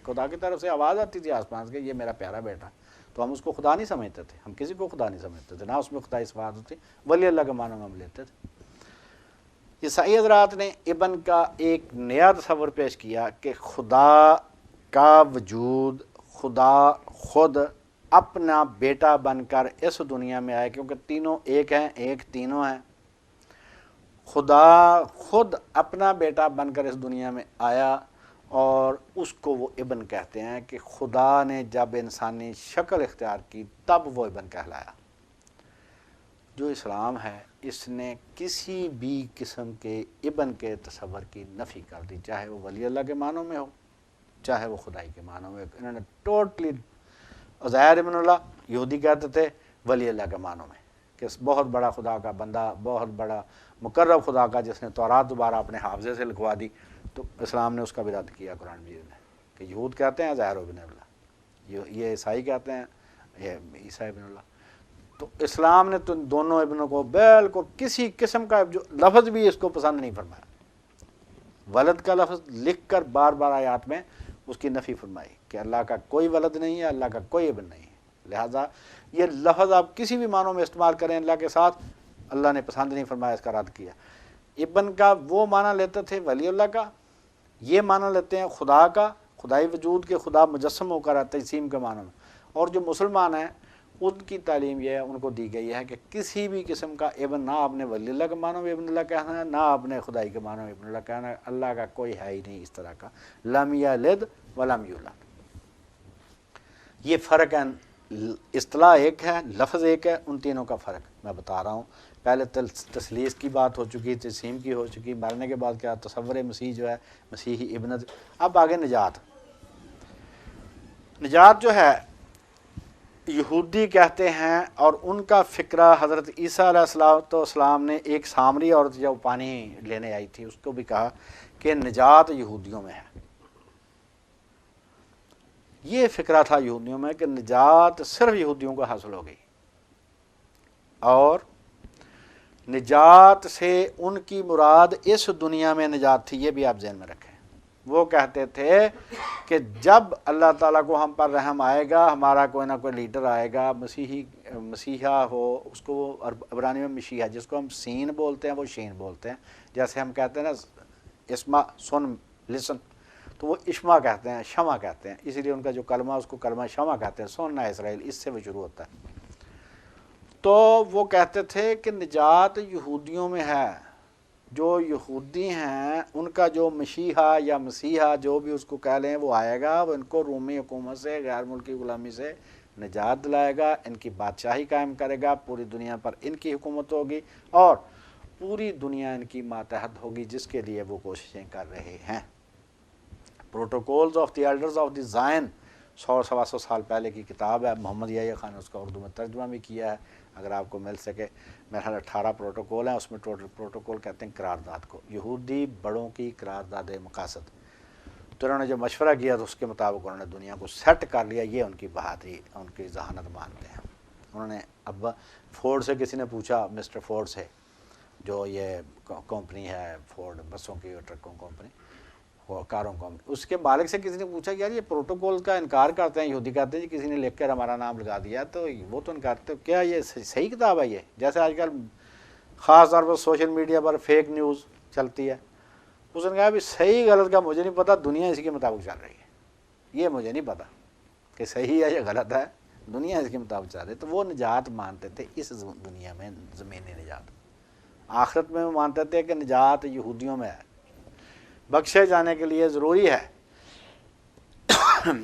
خدا کی طرف سے آواز آتی تھی آسمان سے کہ یہ میرا پیارا بیٹا، تو ہم اس کو خدا نہیں سمجھتے تھے، ہم کسی کو خدا نہیں سمجھتے تھے، نہ اس میں خدائی صفات ہوتی، ولی اللہ کے معنوں میں ہم لیتے تھے۔ عیسائی حضرات نے ابن کا ایک نیا تصور پیش کیا کہ خدا کا وجود، خدا خود اپنا بیٹا بن کر اس دنیا میں آئے، کیونکہ تینوں ایک ہیں، ایک تینوں ہیں، خدا خود اپنا بیٹا بن کر اس دنیا میں آیا، اور اس کو وہ ابن کہتے ہیں کہ خدا نے جب انسانی شکل اختیار کی تب وہ ابن کہلایا۔ جو اسلام ہے اس نے کسی بھی قسم کے ابن کے تصور کی نفی کر دی، چاہے وہ ولی اللہ کے معنوں میں ہو، چاہے وہ خدائی کے معنوں میں، انہوں نے ٹوٹلی، عزیر ابن اللہ یہودی کہتے تھے ولی اللہ کے معنوں میں، کہ بہت بڑا خدا کا بندہ، بہت بڑا مقرب خدا کا، جس نے تورات دوبارہ اپنے حافظے سے لکھوا دی، تو اسلام نے اس کا بھی رد کیا قرآن مجید میں، کہ یہود کہتے ہیں عزیر ابن اللہ، یہ عیسائی کہتے ہیں یہ عیسیٰ ابن اللہ۔ تو اسلام نے تو دونوں ابنوں کو بالکل کسی قسم کا جو لفظ بھی اس کو پسند نہیں فرمایا، ولد کا لفظ لکھ کر بار بار آیات میں اس کی نفی فرمائی کہ اللہ کا کوئی ولد نہیں ہے، اللہ کا کوئی ابن نہیں ہے، لہٰذا یہ لفظ آپ کسی بھی معنوں میں استعمال کریں اللہ کے ساتھ، اللہ نے پسند نہیں فرمایا، اس کا رد کیا۔ ابن کا وہ معنی لیتے تھے ولی اللہ کا، یہ معنی لیتے ہیں خدا کا، خدائی وجود کے خدا مجسم ہو کر ہے تجسیم کے معنی میں۔ اور جو مسلمان ہیں ان کی تعلیم یہ ہے، ان کو دی گئی ہے کہ کسی بھی قسم کا ابن نہ آپ نے ولی اللہ کے معنی میں ابن اللہ کہنا ہے، نہ آپ نے خدائی کے معنی میں ابن اللہ کہنا ہے۔ اللہ کا کوئی ہے ہی نہیں اس طرح کا، لم یلد ولم یولد۔ یہ فرق ہے، اصطلاح ایک ہے، لفظ ایک ہے، ان تینوں کا فرق میں بتا رہا ہوں۔ پہلے تثلیث کی بات ہو چکی، تجسیم کی ہو چکی، مرنے کے بعد کیا تصور مسیح جو ہے، مسیحی ابنت۔ اب آگے نجات۔ نجات جو ہے یہودی کہتے ہیں، اور ان کا فکرہ حضرت عیسیٰ علیہ السلام نے ایک سامری عورت جو پانی لینے آئی تھی اس کو بھی کہا کہ نجات یہودیوں میں ہے۔ یہ فکرہ تھا یہودیوں میں کہ نجات صرف یہودیوں کو حاصل ہو گئی، اور نجات سے ان کی مراد اس دنیا میں نجات تھی، یہ بھی آپ ذہن میں رکھیں۔ وہ کہتے تھے کہ جب اللہ تعالیٰ کو ہم پر رحم آئے گا، ہمارا کوئی نہ کوئی لیڈر آئے گا، مسیحا ہو، اس کو عبرانی میں مشیحا، جس کو ہم سین بولتے ہیں وہ شین بولتے ہیں، جیسے ہم کہتے ہیں نا اسما سن لسن، تو وہ اشما کہتے ہیں، شمع کہتے ہیں، اسی لیے ان کا جو کلمہ اس کو کلمہ شمع کہتے ہیں، سننا اسرائیل، اس سے وہ شروع ہوتا ہے۔ تو وہ کہتے تھے کہ نجات یہودیوں میں ہے، جو یہودی ہیں ان کا جو مشیحا یا مسیحا جو بھی اس کو کہہ لیں وہ آئے گا، وہ ان کو رومی حکومت سے، غیر ملکی غلامی سے نجات دلائے گا، ان کی بادشاہی قائم کرے گا، پوری دنیا پر ان کی حکومت ہوگی، اور پوری دنیا ان کی ماتحت ہوگی، جس کے لیے وہ کوششیں کر رہے ہیں۔ Protocols of the elders of the Zion 100-125 سال پہلے کی کتاب ہے، محمد یحییٰ خان نے اس کا اردو میں ترجمہ بھی کیا ہے، اگر آپ کو مل سکے۔ میرے خیال 18 پروٹوکول ہیں، اس میں ٹوٹل پروٹوکول کہتے ہیں قرارداد کو، یہودی بڑوں کی قرارداد مقاصد۔ تو انہوں نے جو مشورہ کیا تو اس کے مطابق انہوں نے دنیا کو سیٹ کر لیا، یہ ان کی بہادری، ان کی ذہانت مانتے ہیں۔ انہوں نے اب فورڈ سے کسی نے پوچھا، مسٹر فورڈ سے، جو یہ کمپنی ہے فورڈ بسوں کی اور ٹرکوں کمپنی، کاروں کو، اس کے مالک سے کسی نے پوچھا یار یہ پروٹوکول کا انکار کرتے ہیں یہودی، کہتے ہیں جی کسی نے لکھ کر ہمارا نام لگا دیا تو وہ تو انکار کرتے، کیا یہ صحیح کتاب ہے؟ یہ جیسے آج کل خاص طور پر سوشل میڈیا پر فیک نیوز چلتی ہے، اس نے کہا بھی صحیح غلط کا مجھے نہیں پتہ، دنیا اسی کے مطابق چل رہی ہے، یہ مجھے نہیں پتہ کہ صحیح ہے یا غلط ہے، دنیا اس کے مطابق چل رہی ہے۔ تو وہ نجات مانتے تھے اس دنیا میں، زمینی نجات۔ آخرت میں وہ مانتے تھے کہ نجات یہودیوں میں ہے، بخشے جانے کے لیے ضروری ہے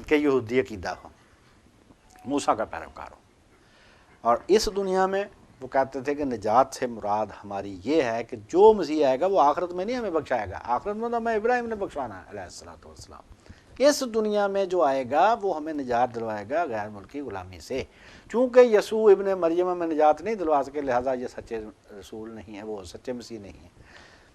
کہ یہودی عقیدہ ہو، موسیٰ کا پیروکار ہو۔ اور اس دنیا میں وہ کہتے تھے کہ نجات سے مراد ہماری یہ ہے کہ جو مسیح آئے گا وہ آخرت میں نہیں ہمیں بخشائے گا، آخرت میں تو ہمیں ابراہیم نے بخشوانا ہے علیہ الصلوۃ والسلام۔ اس دنیا میں جو آئے گا وہ ہمیں نجات دلوائے گا غیر ملکی غلامی سے۔ چونکہ یسوع ابن مریم میں نجات نہیں دلوا سکے، لہٰذا یہ سچے رسول نہیں ہے، وہ سچے مسیح نہیں ہیں۔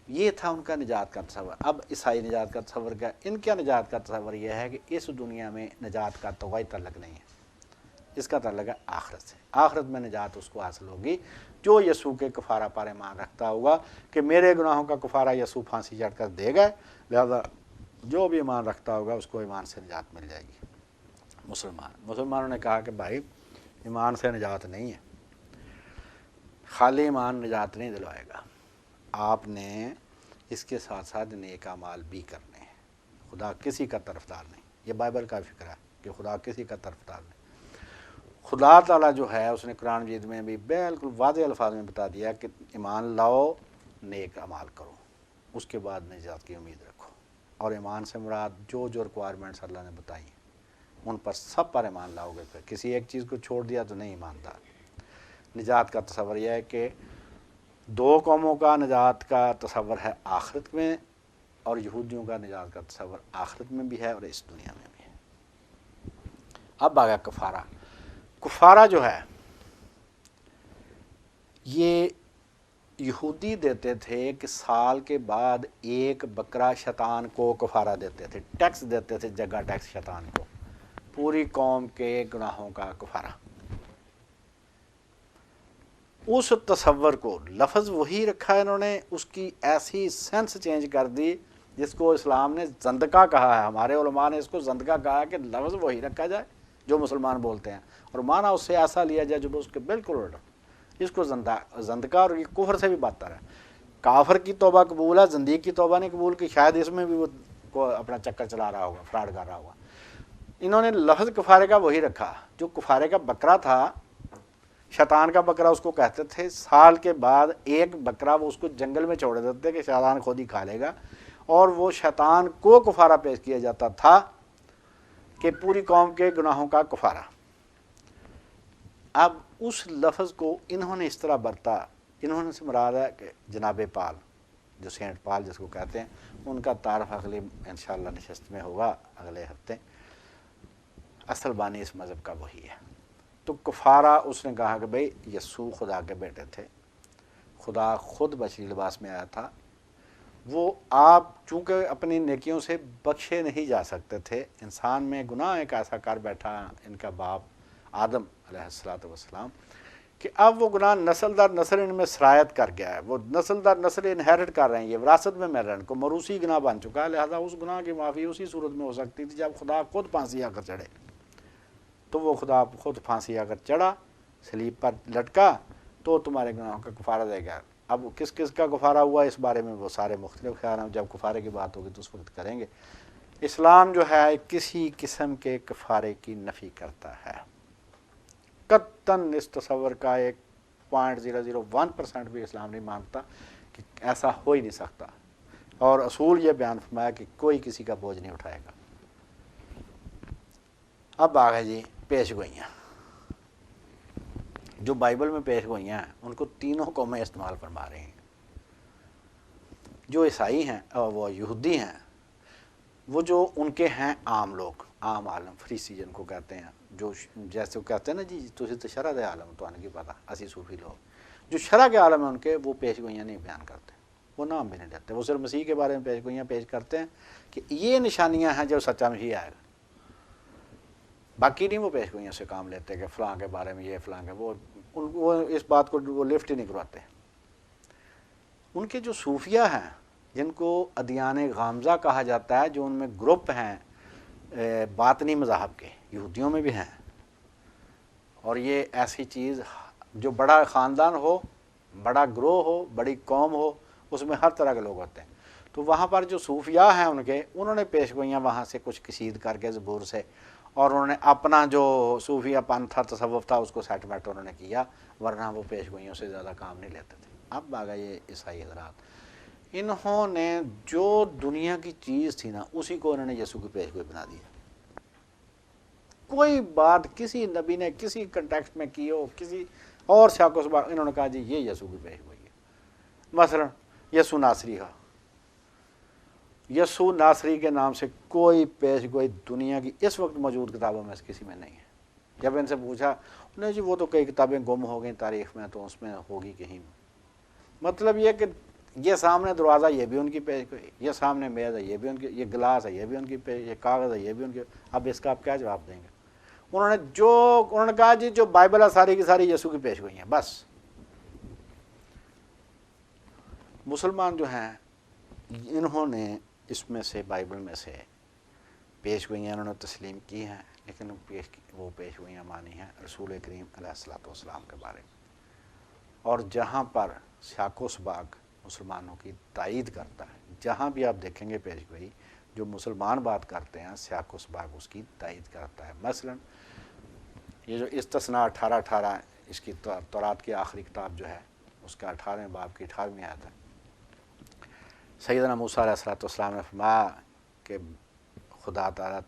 یہ تھا ان کا نجات کا تصور۔ اب عیسائی نجات کا تصور کیا؟ ان کا نجات کا تصور یہ ہے کہ اس دنیا میں نجات کا تو کوئی تعلق نہیں ہے، اس کا تعلق ہے آخرت سے۔ آخرت میں نجات اس کو حاصل ہوگی جو یسوع کے کفارہ پر ایمان رکھتا ہوگا کہ میرے گناہوں کا کفارہ یسوع پھانسی چڑھ کر دے گئے، لہذا جو بھی ایمان رکھتا ہوگا اس کو ایمان سے نجات مل جائے گی۔ مسلمانوں نے کہا کہ بھائی ایمان سے نجات نہیں ہے، خالی ایمان نجات نہیں دلوائے گا، آپ نے اس کے ساتھ ساتھ نیک اعمال بھی کرنے ہیں۔ خدا کسی کا طرفدار نہیں، یہ بائبل کا فکر ہے کہ خدا کسی کا طرفدار نہیں۔ خدا تعالیٰ جو ہے اس نے قرآن مجید میں بھی بالکل واضح الفاظ میں بتا دیا کہ ایمان لاؤ، نیک اعمال کرو، اس کے بعد نجات کی امید رکھو۔ اور ایمان سے مراد جو ریکوائرمنٹس اللہ نے بتائی ہیں ان پر سب پر ایمان لاؤ گے، پھر کسی ایک چیز کو چھوڑ دیا تو نہیں ایماندار۔ نجات کا تصور یہ ہے کہ دو قوموں کا نجات کا تصور ہے آخرت میں، اور یہودیوں کا نجات کا تصور آخرت میں بھی ہے اور اس دنیا میں بھی ہے۔ اب آ گیا کفارہ۔ کفارہ جو ہے یہ یہودی دیتے تھے کہ سال کے بعد ایک بکرا شیطان کو کفارہ دیتے تھے، ٹیکس دیتے تھے، جگہ ٹیکس شیطان کو، پوری قوم کے گناہوں کا کفارہ۔ اس تصور کو لفظ وہی رکھا ہے انہوں نے، اس کی ایسی سینس چینج کر دی جس کو اسلام نے زندقہ کہا ہے، ہمارے علماء نے اس کو زندقہ کہا ہے کہ لفظ وہی رکھا جائے جو مسلمان بولتے ہیں اور معنی اس سے ایسا لیا جائے جو اس کے بالکل الٹ۔ اس کو زندقہ، اور یہ کفر سے بھی بدتر ہے۔ کافر کی توبہ قبول ہے، زندیق کی توبہ نہیں قبول کی، شاید اس میں بھی وہ کو اپنا چکر چلا رہا ہوگا، فراڈ کر رہا ہوگا۔ انہوں نے لفظ کفارے کا وہی رکھا جو کفارے کا بکرا تھا، شیطان کا بکرا اس کو کہتے تھے۔ سال کے بعد ایک بکرا وہ اس کو جنگل میں چھوڑ دیتے کہ شیطان خود ہی کھا لے گا، اور وہ شیطان کو کفارہ پیش کیا جاتا تھا کہ پوری قوم کے گناہوں کا کفارہ۔ اب اس لفظ کو انہوں نے اس طرح برتا، انہوں نے سے مراد ہے کہ جناب پال، جو سینٹ پال جس کو کہتے ہیں، ان کا تعارف اگلی انشاءاللہ نشست میں ہوگا اگلے ہفتے۔ اصل بانی اس مذہب کا وہی ہے۔ تو کفارہ اس نے کہا کہ بھئی یسوع خدا کے بیٹے تھے، خدا خود بشری لباس میں آیا تھا، وہ آپ چونکہ اپنی نیکیوں سے بخشے نہیں جا سکتے تھے، انسان میں گناہ ایک ایسا کر بیٹھا ان کا باپ آدم علیہ السلام کہ اب وہ گناہ نسل در نسل ان میں سرایت کر گیا ہے، وہ نسل در نسل انہیرٹ کر رہے ہیں، یہ وراثت میں مل رہے ہیں، ان کو موروثی گناہ بن چکا ہے، لہذا اس گناہ کی معافی اسی صورت میں ہو سکتی تھی جب خدا خود پھانسی آ کر چڑھے۔ تو وہ خدا خود پھانسی آ کر چڑھا، صلیب پر لٹکا، تو تمہارے گناہوں کا کفارہ دے گا۔ اب کس کس کا کفارہ ہوا اس بارے میں وہ سارے مختلف خیال ہیں، جب کفارے کی بات ہوگی تو اس وقت کریں گے۔ اسلام جو ہے کسی قسم کے کفارے کی نفی کرتا ہے، قطعاً اس تصور کا 0.001% بھی اسلام نہیں مانتا کہ ایسا ہو ہی نہیں سکتا، اور اصول یہ بیان فرمایا کہ کوئی کسی کا بوجھ نہیں اٹھائے گا۔ اب آگے جی پیش گوئیاں، جو بائبل میں پیش گوئیاں ہیں ان کو تینوں قومیں استعمال فرما رہی ہیں۔ جو عیسائی ہیں اور وہ یہودی ہیں، وہ جو ان کے ہیں عام لوگ، عام عالم، فریسی جن کو کہتے ہیں، جو جیسے وہ کہتے ہیں نا جی تسی تو شرع دے عالم تو آنے کی پتہ، اسی صوفی لوگ جو شرع کے عالم ہیں ان کے، وہ پیش گوئیاں نہیں بیان کرتے، وہ نام بھی نہیں لیتے، وہ صرف مسیح کے بارے میں پیش گوئیاں پیش کرتے ہیں کہ یہ نشانیاں ہیں جو سچا مسیح آئے گا، باقی نہیں وہ پیش گوئیوں سے کام لیتے کہ فلاں کے بارے میں یہ فلاں کے وہ اس بات کو وہ لفٹ ہی نہیں کرواتے۔ ان کے جو صوفیہ ہیں جن کو ادیان غامزہ کہا جاتا ہے، جو ان میں گروپ ہیں باطنی مذاہب کے، یہودیوں میں بھی ہیں، اور یہ ایسی چیز جو بڑا خاندان ہو، بڑا گروہ ہو، بڑی قوم ہو، اس میں ہر طرح کے لوگ ہوتے ہیں، تو وہاں پر جو صوفیاء ہیں ان کے، انہوں نے پیش گوئیاں وہاں سے کچھ کشید کر کے زبور سے، اور انہوں نے اپنا جو صوفیہ پن تھا، تصوف تھا، اس کو سیٹ میٹ انہوں نے کیا، ورنہ وہ پیش گوئیوں سے زیادہ کام نہیں لیتے تھے۔ اب آ گئے یہ عیسائی حضرات، انہوں نے جو دنیا کی چیز تھی نا اسی کو انہوں نے یسوع کی پیش گوئی بنا دیا۔ کوئی بات کسی نبی نے کسی کنٹیکسٹ میں کی ہو، کسی اور سیاق و سباق، انہوں نے کہا جی یہ یسوع کی پیش گوئی ہے۔ مثلا یسوع ناصری کا، یسوع ناصری کے نام سے کوئی پیش گوئی دنیا کی اس وقت موجود کتابوں میں سے کسی میں نہیں ہے۔ جب ان سے پوچھا انہیں جی وہ تو کئی کتابیں گم ہو گئیں تاریخ میں، تو اس میں ہوگی کہیں، مطلب یہ کہ یہ سامنے دروازہ یہ بھی ان کی پیش گوئی، یہ سامنے میز ہے یہ بھی ان کی، یہ گلاس ہے یہ بھی ان کی پیش، یہ کاغذ ہے یہ بھی ان کی، اب اس کا آپ کیا جواب دیں گے؟ انہوں نے کہا جی جو بائبل ہے ساری کی ساری یسوع کی پیش گوئی ہیں بس۔ مسلمان جو ہیں انہوں نے اس میں سے بائبل میں سے پیش گوئیاں انہوں نے تسلیم کی ہیں، لیکن وہ پیش گوئیاں مانی ہیں رسول کریم علیہ السلام کے بارے میں، اور جہاں پر سیاق و سباق مسلمانوں کی تائید کرتا ہے، جہاں بھی آپ دیکھیں گے پیش گوئی جو مسلمان بات کرتے ہیں سیاق و سباق اس کی تائید کرتا ہے۔ مثلا یہ جو استثناء 18 اس کی تورات کی آخری کتاب جو ہے اس کا 18ویں باب کی 18ویں آیت ہے، سیدنا موسیٰ علیہ السلام نے فرمایا کہ خدا تعالیٰ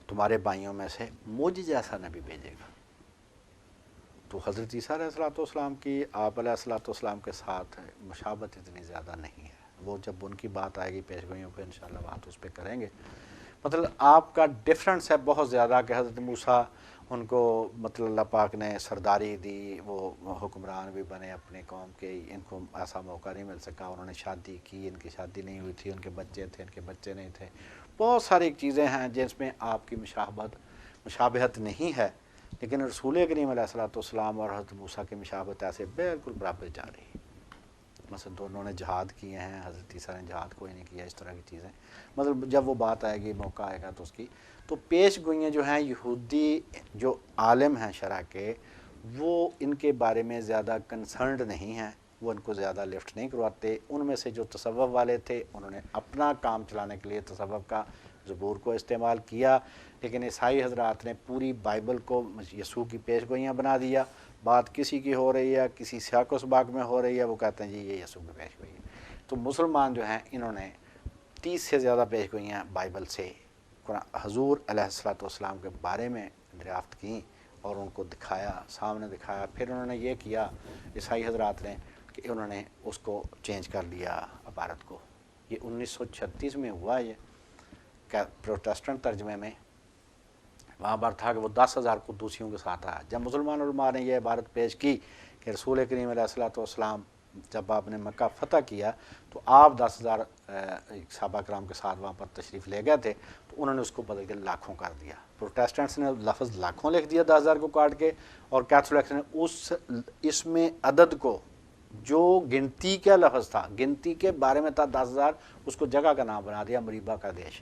تمہارے بھائیوں میں سے مجھ جیسا نبی بھیجے گا، تو حضرت عیسیٰ علیہ السلام کی آپ علیہ السلام کے ساتھ مشابہت اتنی زیادہ نہیں ہے، وہ جب ان کی بات آئے گی پیش گوئیوں پہ انشاءاللہ بات اس پہ کریں گے۔ مطلب آپ کا ڈفرنس ہے بہت زیادہ کہ حضرت موسیٰ ان کو مطلب اللہ پاک نے سرداری دی، وہ حکمران بھی بنے اپنی قوم کے، ان کو ایسا موقع نہیں مل سکا، انہوں نے شادی کی، ان کی شادی نہیں ہوئی تھی، ان کے بچے تھے، ان کے بچے نہیں تھے، بہت ساری چیزیں ہیں جس میں آپ کی مشابہت نہیں ہے، لیکن رسول کریم علیہ السلام اور حضرت موسیٰ کی مشابہت ایسے بالکل برابر جا رہی ہے۔ مثلا دونوں نے جہاد کیے ہیں، حضرت عیسیٰ نے جہاد کوئی نہیں کیا، اس طرح کی چیزیں، مطلب جب وہ بات آئے گی موقع آئے گا تو اس کی تو پیش گوئیاں جو ہیں یہودی جو عالم ہیں شرع کے، وہ ان کے بارے میں زیادہ کنسرنڈ نہیں ہیں، وہ ان کو زیادہ لفٹ نہیں کرواتے. ان میں سے جو تصوف والے تھے انہوں نے اپنا کام چلانے کے لیے تصوف کا زبور کو استعمال کیا، لیکن عیسائی حضرات نے پوری بائبل کو یسوع کی پیش گوئیاں بنا دیا. بات کسی کی ہو رہی ہے، کسی سیاق و سباق میں ہو رہی ہے، وہ کہتے ہیں جی یہ یسوع کی پیش گوئی ہے. تو مسلمان جو ہیں انہوں نے 30 سے زیادہ پیش گوئیاں بائبل سے حضور علیہ الصلوۃ والسلام کے بارے میں دریافت کیں اور ان کو دکھایا، سامنے دکھایا. پھر انہوں نے یہ کیا عیسائی حضرات نے کہ انہوں نے اس کو چینج کر لیا عبارت کو. یہ 1936 میں ہوا. یہ پروٹیسٹنٹ ترجمے میں وہاں پر تھا کہ وہ 10,000 قدوسیوں کے ساتھ آیا. جب مسلمان علماء نے یہ عبارت پیش کی کہ رسول کریم علیہ الصلوۃ والسلام جب آپ نے مکہ فتح کیا تو آپ 10,000 صحابہ کرام کے ساتھ وہاں پر تشریف لے گئے تھے، تو انہوں نے اس کو بدل کے لاکھوں کر دیا. پروٹیسٹنٹس نے لفظ لاکھوں لکھ دیا 10,000 کو کاٹ کے، اور کیتھولکس نے اس میں عدد کو جو گنتی کا لفظ تھا، گنتی کے بارے میں تھا 10,000، اس کو جگہ کا نام بنا دیا مریبہ کا دیش.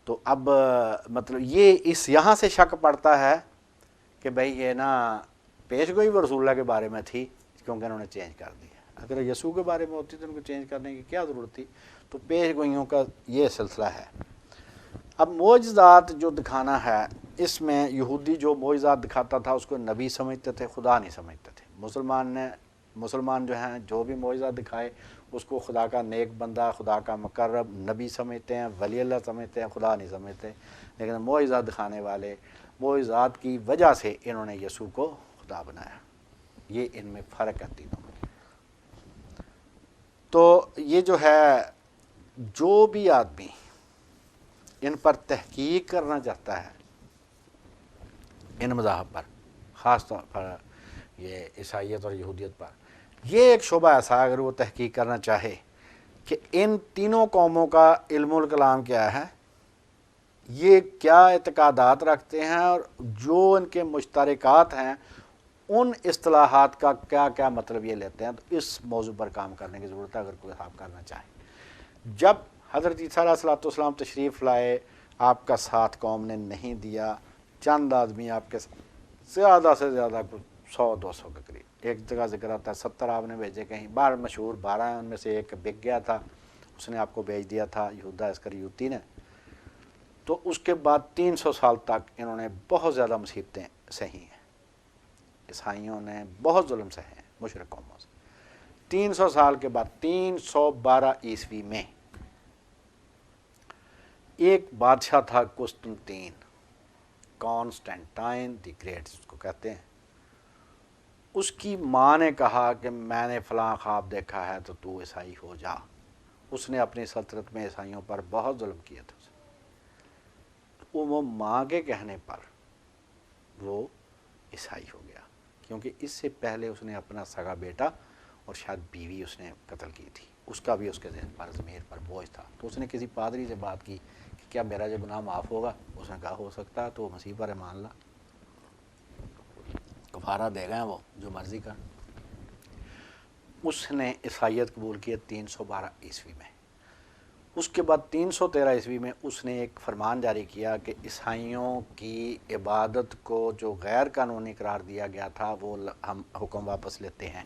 تو اب مطلب یہ اس یہاں سے شک پڑتا ہے کہ بھئی یہ نا پیش گوئی وہ رسول اللہ کے بارے میں تھی کیونکہ انہوں نے چینج کر دیا. اگر یسوع کے بارے میں ہوتی تو ان کو چینج کرنے کی کیا ضرورت تھی؟ تو پیش گوئیوں کا یہ سلسلہ ہے. اب معجزات جو دکھانا ہے، اس میں یہودی جو معجزات دکھاتا تھا اس کو نبی سمجھتے تھے، خدا نہیں سمجھتے تھے. مسلمان جو ہیں جو بھی معجزات دکھائے اس کو خدا کا نیک بندہ، خدا کا مقرب، نبی سمجھتے ہیں، ولی اللہ سمجھتے ہیں، خدا نہیں سمجھتے. لیکن معجزات دکھانے والے معجزات کی وجہ سے انہوں نے یسوع کو خدا بنایا. یہ ان میں فرق ہے تینوں میں. تو یہ جو ہے جو بھی آدمی ان پر تحقیق کرنا چاہتا ہے، ان مذاہب پر، خاص طور پر یہ عیسائیت اور یہودیت پر، یہ ایک شعبہ ایسا اگر وہ تحقیق کرنا چاہے کہ ان تینوں قوموں کا علم الکلام کیا ہے، یہ کیا اعتقادات رکھتے ہیں، اور جو ان کے مشترکات ہیں ان اصطلاحات کا کیا کیا مطلب یہ لیتے ہیں. تو اس موضوع پر کام کرنے کی ضرورت ہے اگر کوئی صاحب کرنا چاہے. جب حضرت عیسیٰ علیہ الصلوۃ والسلام تشریف لائے، آپ کا ساتھ قوم نے نہیں دیا، چند آدمی آپ کے زیادہ سے زیادہ کچھ 100-200 کے قریب، ایک جگہ ذکر آتا ہے 70 آپ نے بھیجے، کہیں بار مشہور 12 ہیں، ان میں سے ایک بک گیا تھا، اس نے آپ کو بھیج دیا تھا یہودا اسکریوتی نے. تو اس کے بعد 300 سال تک انہوں نے بہت زیادہ مصیبتیں سہی ہیں. عیسائیوں نے بہت ظلم سہے ہیں مشرک قوموں سے. 300 سال کے بعد 312 عیسوی میں ایک بادشاہ تھا کانسٹینٹائن دی گریٹ اس کو کہتے ہیں. اس کی ماں نے کہا کہ میں نے فلاں خواب دیکھا ہے تو تو عیسائی ہو جا. اس نے اپنی سلطنت میں عیسائیوں پر بہت ظلم کیے تھے. وہ ماں کے کہنے پر وہ عیسائی ہو گیا، کیونکہ اس سے پہلے اس نے اپنا سگا بیٹا اور شاید بیوی اس نے قتل کی تھی. اس کا بھی اس کے ذہن پر ضمیر پر بوجھ تھا. تو اس نے کسی پادری سے بات کی کہ کیا میرا جو گناہ معاف ہوگا؟ اس نے کہا ہو سکتا ہے، تو وہ مسیح پر مان لا، کفارہ دے گئے وہ جو مرضی کا. اس نے عیسائیت قبول کی 312 عیسوی میں. اس کے بعد 313 عیسوی میں اس نے ایک فرمان جاری کیا کہ عیسائیوں کی عبادت کو جو غیر قانونی قرار دیا گیا تھا وہ ہم حکم واپس لیتے ہیں.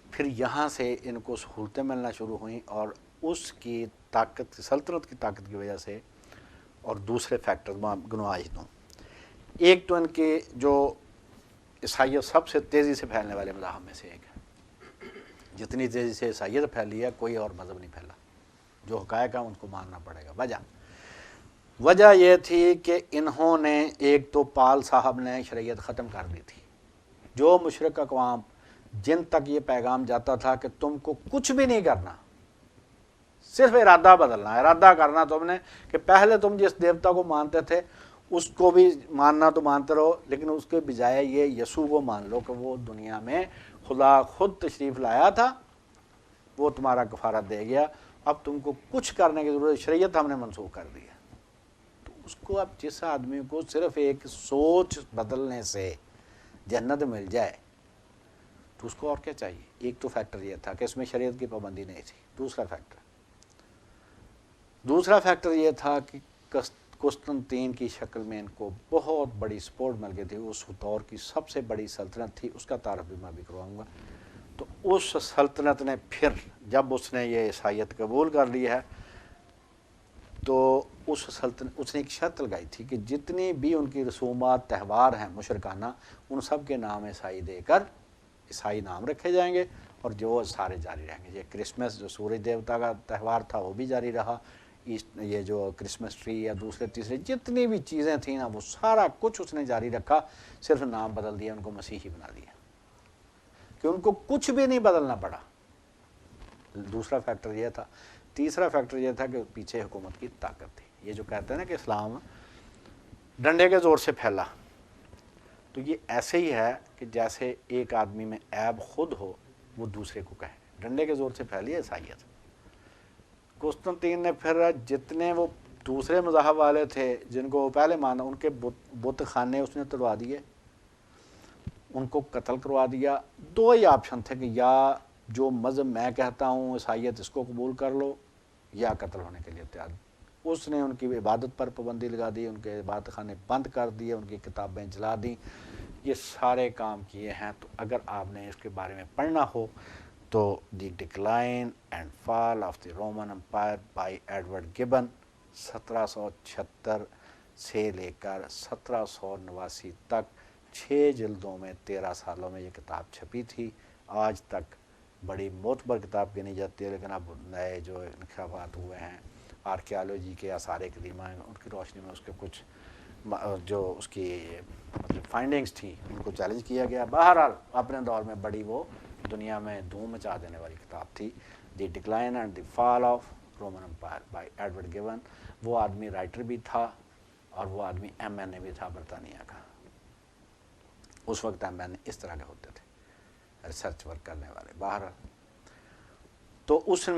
پھر یہاں سے ان کو سہولتیں ملنا شروع ہوئیں، اور اس کی طاقت، سلطنت کی طاقت کی وجہ سے، اور دوسرے فیکٹر گنواج دوں. ایک تو ان کے جو عیسائیت سب سے تیزی سے پھیلنے والے مذاہب میں سے ایک ہے. جتنی تیزی سے عیسائیت پھیلی ہے کوئی اور مذہب نہیں پھیلا. جو حقائق ہیں ان کو ماننا پڑے گا. وجہ یہ تھی کہ انہوں نے ایک تو پال صاحب نے شریعت ختم کر دی تھی. جو مشرک اقوام جن تک یہ پیغام جاتا تھا کہ تم کو کچھ بھی نہیں کرنا، صرف ارادہ بدلنا، ارادہ کرنا تم نے کہ پہلے تم جس دیوتا کو مانتے تھے اس کو بھی ماننا تو مانتے رہو، لیکن اس کے بجائے یہ یسوع کو مان لو کہ وہ دنیا میں خدا خود تشریف لایا تھا، وہ تمہارا کفارہ دے گیا، اب تم کو کچھ کرنے کی ضرورت، شریعت ہم نے منسوخ کر دی ہے. تو اس کو اب جس آدمی کو صرف ایک سوچ بدلنے سے جنت مل جائے تو اس کو اور کیا چاہیے. ایک تو فیکٹر یہ تھا کہ اس میں شریعت کی پابندی نہیں تھی. دوسرا فیکٹر یہ تھا کہ قسطنطین کی شکل میں ان کو بہت بڑی سپورٹ مل گئی تھی. اس دور کی سب سے بڑی سلطنت تھی, اس کا تعارف بھی میں بھی کرواؤں گا. تو اس سلطنت نے پھر جب اس نے یہ عیسائیت قبول کر لی ہے تو اس سلطنت اس نے ایک شرط لگائی تھی کہ جتنی بھی ان کی رسومات تہوار ہیں مشرکانہ, ان سب کے نام عیسائی دے کر عیسائی نام رکھے جائیں گے اور جو سارے جاری رہیں گے. یہ کرسمس جو سورج دیوتا کا تہوار تھا وہ بھی جاری رہا, یہ جو کرسمس ٹری یا دوسرے تیسرے جتنی بھی چیزیں تھیں نا وہ سارا کچھ اس نے جاری رکھا, صرف نام بدل دیا, ان کو مسیحی بنا دیا کہ ان کو کچھ بھی نہیں بدلنا پڑا. دوسرا فیکٹر یہ تھا. تیسرا فیکٹر یہ تھا کہ پیچھے حکومت کی طاقت تھی. یہ جو کہتے ہیں نا کہ اسلام ڈنڈے کے زور سے پھیلا, تو یہ ایسے ہی ہے کہ جیسے ایک آدمی میں عیب خود ہو وہ دوسرے کو کہے. ڈنڈے کے زور سے پھیلی ہے عیسائیت. قسطنطین نے پھر جتنے وہ دوسرے مذہب والے تھے جن کو وہ پہلے مانا, ان کے بت خانے اس نے توڑوا دیے, ان کو قتل کروا دیا. دو ہی آپشن تھے کہ یا جو مذہب میں کہتا ہوں عیسائیت اس کو قبول کر لو یا قتل ہونے کے لیے تیار. اس نے ان کی عبادت پر پابندی لگا دی, ان کے عبادت خانے بند کر دیے, ان کی کتابیں جلا دیں. یہ سارے کام کیے ہیں. تو اگر آپ نے اس کے بارے میں پڑھنا ہو تو the decline and fall of the Roman empire by Edward Gibbon 1776 سے لے کر 1789 تک 6 جلدوں میں 13 سالوں میں یہ کتاب چھپی تھی. آج تک بڑی معتبر کتاب گنی جاتی ہے, لیکن اب نئے جو انکشافات ہوئے ہیں آرکیالوجی کے آثار قدیمہ ہیں ان کی روشنی میں اس کے کچھ جو اس کی مطلب فائنڈنگز تھیں ان کو چیلنج کیا گیا. بہرحال اپنے دور میں بڑی وہ دنیا میں دھوم مچا دینے والی کتاب تھی, the decline and the fall of Roman empire by Edward Gibbon. وہ آدمی رائٹر بھی تھا اور وہ آدمی ایم این اے بھی تھا برطانیہ کا. اس وقت ایم این اے اس طرح کے ہوتے تھے, ریسرچ ورک کرنے والے. بہرحال تو اس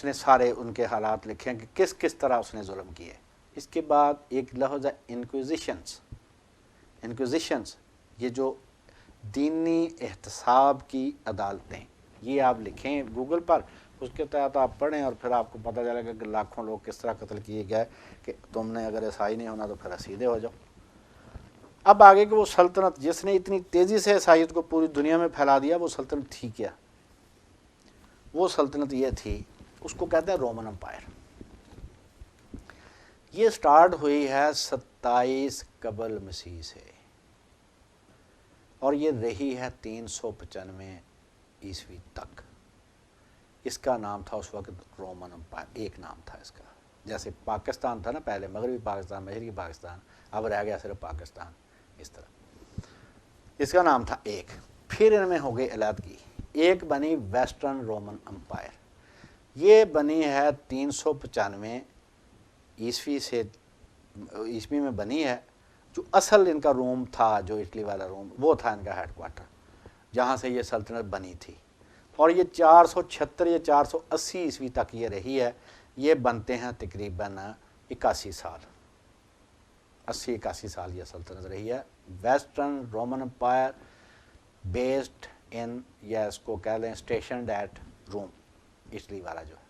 نے سارے ان کے حالات لکھے ہیں کہ کس کس طرح اس نے ظلم کیے. اس کے بعد ایک لفظ ہے انکویزیشنز. انکویزیشنز یہ جو دینی احتساب کی عدالتیں, یہ آپ لکھیں گوگل پر, اس کے تحت آپ پڑھیں اور پھر آپ کو پتہ چلے گا کہ لاکھوں لوگ کس طرح قتل کیے گئے کہ تم نے اگر عیسائی نہیں ہونا تو پھر عقیدے ہو جاؤ. اب آگے کہ وہ سلطنت جس نے اتنی تیزی سے عیسائیت کو پوری دنیا میں پھیلا دیا, وہ سلطنت تھی کیا؟ وہ سلطنت یہ تھی, اس کو کہتے ہیں رومن امپائر. یہ سٹارٹ ہوئی ہے 27 قبل مسیح سے اور یہ رہی ہے 395 عیسوی تک. اس کا نام تھا اس وقت رومن امپائر, ایک نام تھا اس کا. جیسے پاکستان تھا نا پہلے, مغربی پاکستان, مشرقی پاکستان, اب رہ گیا صرف پاکستان. اس طرح اس کا نام تھا ایک. پھر ان میں ہو گئی علیحدگی, ایک بنی ویسٹرن رومن امپائر. یہ بنی ہے 395 عیسوی میں بنی ہے. جو اصل ان کا روم تھا, جو اٹلی والا روم, وہ تھا ان کا ہیڈ کوارٹر جہاں سے یہ سلطنت بنی تھی. اور یہ 476 یا 480 عیسوی تک یہ رہی ہے. یہ بنتے ہیں تقریباً 81 سال, 80-81 سال یہ سلطنت رہی ہے. Western Roman empire based in, یا اس کو کہہ لیں اسٹیشنڈ ایٹ روم, اٹلی والا جو ہے.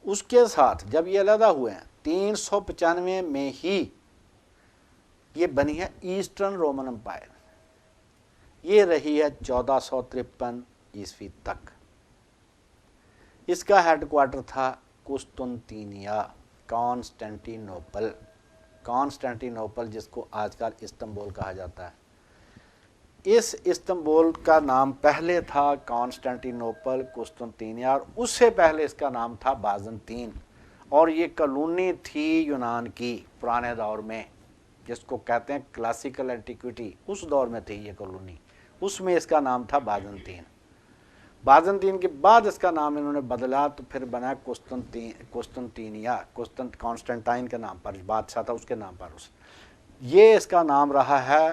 اس کے ساتھ جب یہ علیحدہ ہوئے ہیں 395 میں ہی یہ بنی ہے ایسٹرن رومن امپائر. یہ رہی ہے 1453 عیسوی تک. اس کا ہیڈ کوارٹر تھا قسطنطینیہ, کانسٹینٹینوپل. کانسٹینٹینوپل جس کو آج کل استنبول کہا جاتا ہے. اس استنبول کا نام پہلے تھا کانسٹینٹینوپل, قسطنطینیہ, اور اس سے پہلے اس کا نام تھا بازنطین. اور یہ کالونی تھی یونان کی پرانے دور میں, جس کو کہتے ہیں کلاسیکل اینٹیکوٹی. اس دور میں تھی یہ کالونی, اس میں اس کا نام تھا بازنطین. بازنطین کے بعد اس کا نام انہوں نے بدلا تو پھر بنا قسطنطینیہ. کانسٹنٹائن کے نام پر بادشاہ تھا, اس کے نام پر. یہ اس کا نام رہا ہے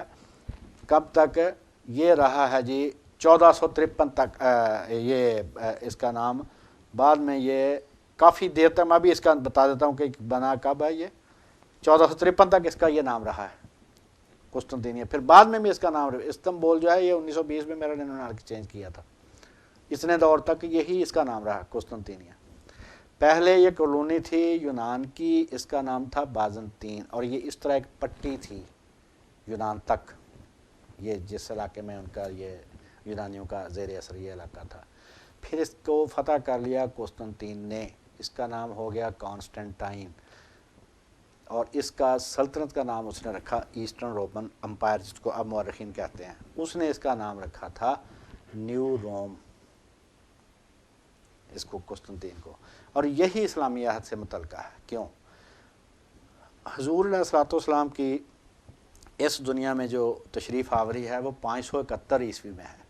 کب تک؟ یہ رہا ہے جی 1453 تک. یہ اس کا نام بعد میں یہ کافی دیر تک, میں بھی اس کا بتا دیتا ہوں کہ بنا کب ہے. یہ 1453 تک اس کا یہ نام رہا ہے قسطنطینیہ. پھر بعد میں بھی اس کا نام رہا. استنبول جو ہے یہ 1920 میں انہوں نے چینج کیا تھا. اتنے دور تک یہی اس کا نام رہا قسطنطینیہ. پہلے یہ کالونی تھی یونان کی، اس کا نام تھا بازنطین، اور یہ اس طرح ایک پٹی تھی یونان تک، یہ جس علاقے میں ان کا یہ یونانیوں کا زیر اثر یہ علاقہ تھا. پھر اس کو فتح کر لیا قسطنطین نے، اس کا نام ہو گیا کانسٹنٹائن، اور اس کا سلطنت کا نام اس نے رکھا ایسٹرن رومن امپائر، جس کو اب مورخین کہتے ہیں. اس نے اس کا نام رکھا تھا نیو روم، اس کو قسطنطین کو. اور یہی اسلامی عہد سے متعلقہ ہے. کیوں؟ حضور علیہ الصلوۃ والسلام کی اس دنیا میں جو تشریف آوری ہے وہ 571 عیسوی میں ہے،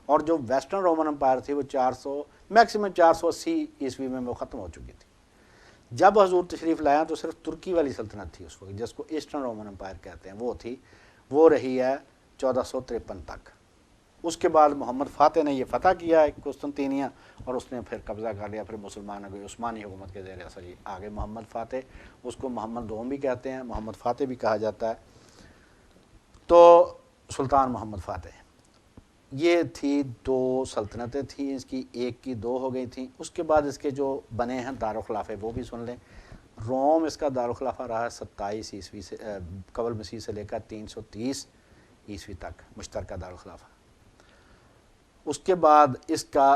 اور جو ویسٹرن رومن امپائر تھی وہ 400 میکسیمم 480 عیسوی میں وہ ختم ہو چکی تھی. جب حضور تشریف لایا تو صرف ترکی والی سلطنت تھی اس وقت، جس کو ایسٹرن رومن امپائر کہتے ہیں، وہ تھی، وہ رہی ہے 1453 تک. اس کے بعد محمد فاتح نے یہ فتح کیا ہے قسطنطینیہ، اور اس نے پھر قبضہ کر لیا. پھر مسلمان ہو گئے، عثمانی حکومت کے زیر اثر آگے محمد فاتح، اس کو محمد دوم بھی کہتے ہیں، محمد فاتح بھی کہا جاتا ہے. تو سلطان محمد فاتح، یہ تھی 2 سلطنتیں تھیں اس کی، ایک کی 2 ہو گئی تھیں. اس کے بعد اس کے جو بنے ہیں دارالخلافے وہ بھی سن لیں. روم اس کا دارالخلافہ رہا ہے 27 عیسوی سے قبل مسیح سے لے کر 330 عیسوی تک، مشترکہ دارالخلافہ. اس کے بعد اس کا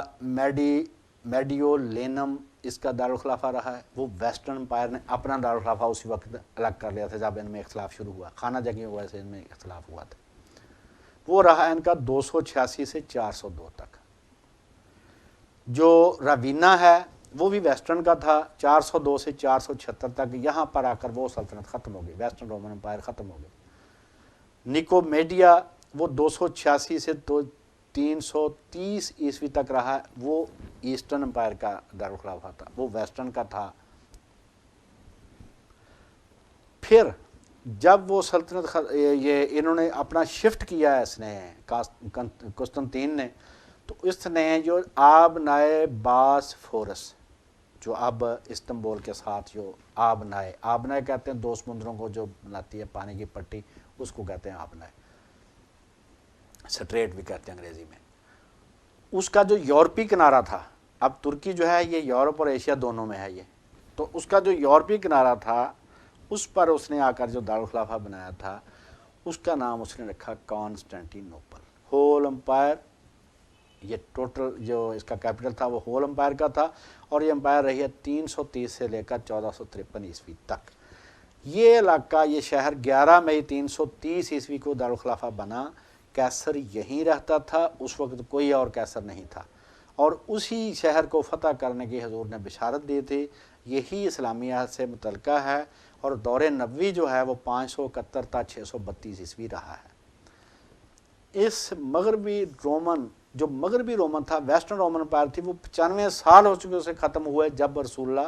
میڈیو لینم اس کا دارالخلافہ رہا ہے. وہ ویسٹرن امپائر نے اپنا دارالخلافہ اسی وقت الگ کر لیا تھا جب ان میں اختلاف شروع ہوا، خانہ جنگی کی وجہ سے ان میں اختلاف ہوا تھا. وہ رہا ان کا 286 سے 402 تک. جو راوینہ ہے وہ بھی ویسٹرن کا تھا، 402 سے 476 تک. یہاں پر آ کر وہ سلطنت ختم ہو گئی، ویسٹرن رومن امپائر ختم ہو گئی. نکومیڈیا وہ 286 سے 330 عیسوی تک رہا، وہ ایسٹرن امپائر کا دارالخلافہ تھا، وہ ویسٹرن کا تھا. پھر جب وہ سلطنت یہ انہوں نے اپنا شفٹ کیا ہے، اس نے قسطنطین نے، تو اس نے جو آبنائے باس فورس، جو اب استنبول کے ساتھ جو آبنائے کہتے ہیں 2 سمندروں کو جو بناتی ہے پانی کی پٹی، اس کو کہتے ہیں آبنائے، سٹریٹ بھی کہتے ہیں انگریزی میں. اس کا جو یورپی کنارہ تھا، اب ترکی جو ہے یہ یورپ اور ایشیا دونوں میں ہے یہ، تو اس کا جو یورپی کنارہ تھا اس پر اس نے آ کر جو دارالخلافہ بنایا تھا، اس کا نام اس نے رکھا کانسٹینٹی نوپل. ہول امپائر، یہ ٹوٹل جو اس کا کیپٹل تھا وہ ہول امپائر کا تھا، اور یہ امپائر رہی ہے 330 سے لے کر 1453 عیسوی تک. یہ علاقہ، یہ شہر 11 مئی 330 عیسوی کو دارالخلافہ بنا. کیسر یہیں رہتا تھا، اس وقت کوئی اور کیسر نہیں تھا، اور اسی شہر کو فتح کرنے کی حضور نے بشارت دی تھی. یہی اسلامی عہد سے متعلقہ ہے، اور دور نبوی جو ہے وہ 571 تا 632 عیسوی رہا ہے. اس مغربی رومن تھا، ویسٹرن رومن امپائر تھی، وہ 95 سال ہو چکے اسے ختم ہوئے جب رسول اللہ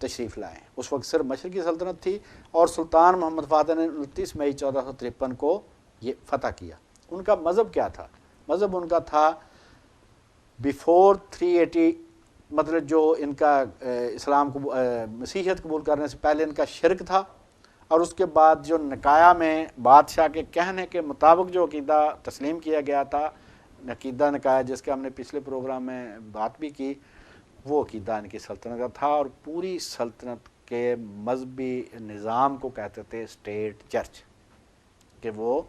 تشریف لائے. اس وقت صرف مشرقی سلطنت تھی، اور سلطان محمد فاتح نے 29 مئی 1453 کو یہ فتح کیا. ان کا مذہب کیا تھا؟ مذہب ان کا تھا بیفور 380، مطلب جو ان کا اسلام کو مسیحیت قبول کرنے سے پہلے ان کا شرک تھا، اور اس کے بعد جو نکایا میں بادشاہ کے کہنے کے مطابق جو عقیدہ تسلیم کیا گیا تھا، عقیدہ نکایا جس کے ہم نے پچھلے پروگرام میں بات بھی کی، وہ عقیدہ ان کی سلطنت کا تھا. اور پوری سلطنت کے مذہبی نظام کو کہتے تھے اسٹیٹ چرچ، کہ وہ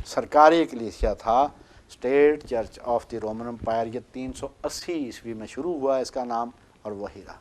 سرکاری کلیسیا تھا، state church of the Roman empire. یہ 380 عیسوی میں شروع ہوا اس کا نام، اور وہی رہا.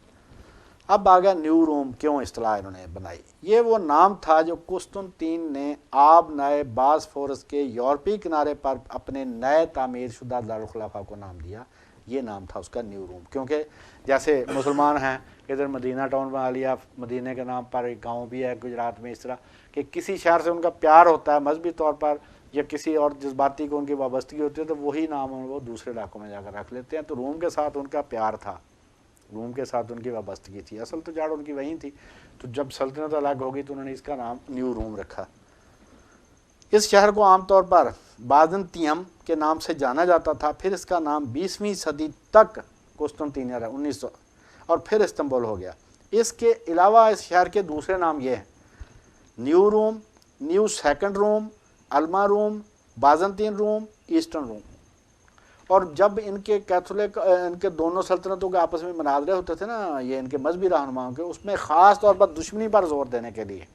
اب آ گیا نیو روم. کیوں اصطلاح انہوں نے بنائی؟ یہ وہ نام تھا جو قسطنطین نے آب نائے باز فورس کے یورپی کنارے پر اپنے نئے تعمیر شدہ دارالخلافہ کو نام دیا. یہ نام تھا اس کا نیو روم. کیونکہ جیسے مسلمان ہیں ادھر مدینہ ٹاؤن بنا لیا، مدینہ کے نام پر ایک گاؤں بھی ہے گجرات میں، اس طرح کہ کسی شہر سے ان کا پیار ہوتا ہے مذہبی طور پر، یا کسی اور جذباتی کو ان کی وابستگی ہوتی ہے، تو وہی نام وہ دوسرے علاقوں میں جا کر رکھ لیتے ہیں. تو روم کے ساتھ ان کا پیار تھا، روم کے ساتھ ان کی وابستگی تھی، اصل تو جڑ ان کی وہیں تھی. تو جب سلطنت الگ ہوگی تو انہوں نے اس کا نام نیو روم رکھا. اس شہر کو عام طور پر بازنطیم کے نام سے جانا جاتا تھا. پھر اس کا نام 20ویں صدی تک قسطنطینیہ رہا، 1900، اور پھر استنبول ہو گیا. اس کے علاوہ اس شہر کے دوسرے نام یہ ہیں: نیو روم، نیو سیکنڈ روم، الما روم، بازنطین روم، ایسٹرن روم. اور جب ان کے کیتھولک ان کے دونوں سلطنتوں کے آپس میں مناظرے ہوتے تھے نا یہ ان کے مذہبی رہنماؤں کے، اس میں خاص طور پر دشمنی پر زور دینے کے لیے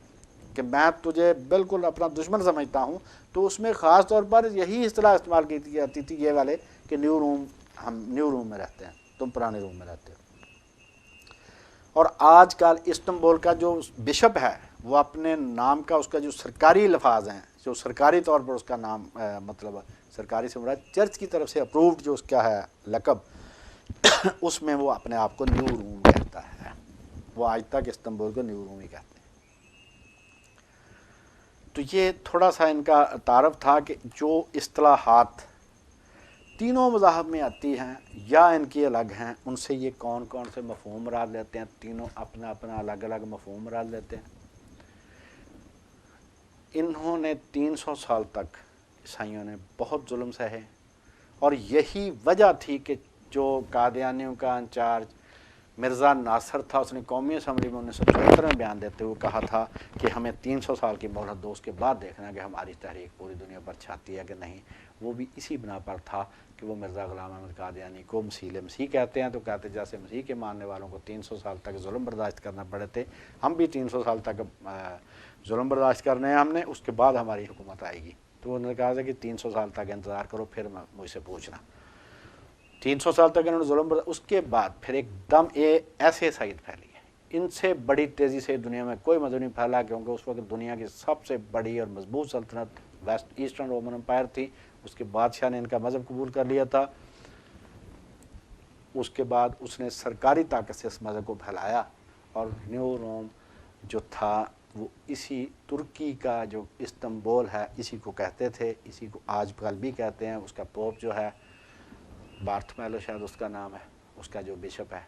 کہ میں تجھے بالکل اپنا دشمن سمجھتا ہوں، تو اس میں خاص طور پر یہی اصطلاح استعمال کی جاتی تھی یہ والے کہ نیو روم، ہم نیو روم میں رہتے ہیں، تم پرانے روم میں رہتے ہو۔ اور آج کل استنبول کا جو بشپ ہے وہ اپنے نام کا اس کا جو سرکاری لفاظ ہیں، جو سرکاری طور پر اس کا نام مطلب سرکاری سے مراد چرچ کی طرف سے اپرووڈ جو اس کا ہے لقب، اس میں وہ اپنے آپ کو نیو روم کہتا ہے، وہ آج تک استنبول کو نیو روم ہی کہتے ہیں۔ تو یہ تھوڑا سا ان کا تعارف تھا کہ جو اصطلاحات تینوں مذاہب میں آتی ہیں یا ان کی الگ ہیں، ان سے یہ کون کون سے مفہوم مراد لیتے ہیں، تینوں اپنا اپنا الگ الگ مفہوم مراد لیتے ہیں۔ انہوں نے 300 سال تک عیسائیوں نے بہت ظلم سہے، اور یہی وجہ تھی کہ جو قادیانیوں کا انچارج مرزا ناصر تھا، اس نے قومی اسمبلی میں 1974 میں بیان دیتے ہوئے کہا تھا کہ ہمیں 300 سال کی مہلت دو، اس کے بعد دیکھنا کہ ہماری تحریک پوری دنیا پر چھاتی ہے کہ نہیں۔ وہ بھی اسی بنا پر تھا کہ وہ مرزا غلام احمد قادیانی کو مسیح کہتے ہیں، تو کہتے جیسے مسیح کے ماننے والوں کو 300 سال تک ظلم برداشت کرنا پڑے تھے، ہم بھی 300 سال تک ظلم برداشت کرنے ہیں ہم نے، اس کے بعد ہماری حکومت آئے گی۔ تو انہوں نے کہا تھا کہ 300 سال تک انتظار کرو، پھر مجھ سے پوچھنا۔ 300 سال تک انہوں نے ظلم برداشت، اس کے بعد پھر ایک دم ایسے عیسائیت پھیلی ہے، ان سے بڑی تیزی سے دنیا میں کوئی مذہب نہیں پھیلا، کیونکہ اس وقت دنیا کی سب سے بڑی اور مضبوط سلطنت ویسٹ ایسٹرن رومن امپائر تھی، اس کے بادشاہ نے ان کا مذہب قبول کر لیا تھا، اس کے بعد اس نے سرکاری طاقت سے اس مذہب کو پھیلایا، اور نیو روم جو تھا وہ اسی ترکی کا جو استنبول ہے اسی کو کہتے تھے، اسی کو آج کل بھی کہتے ہیں۔ اس کا پوپ جو ہے بارتھ میلو شاید اس کا نام ہے، اس کا جو بشپ ہے،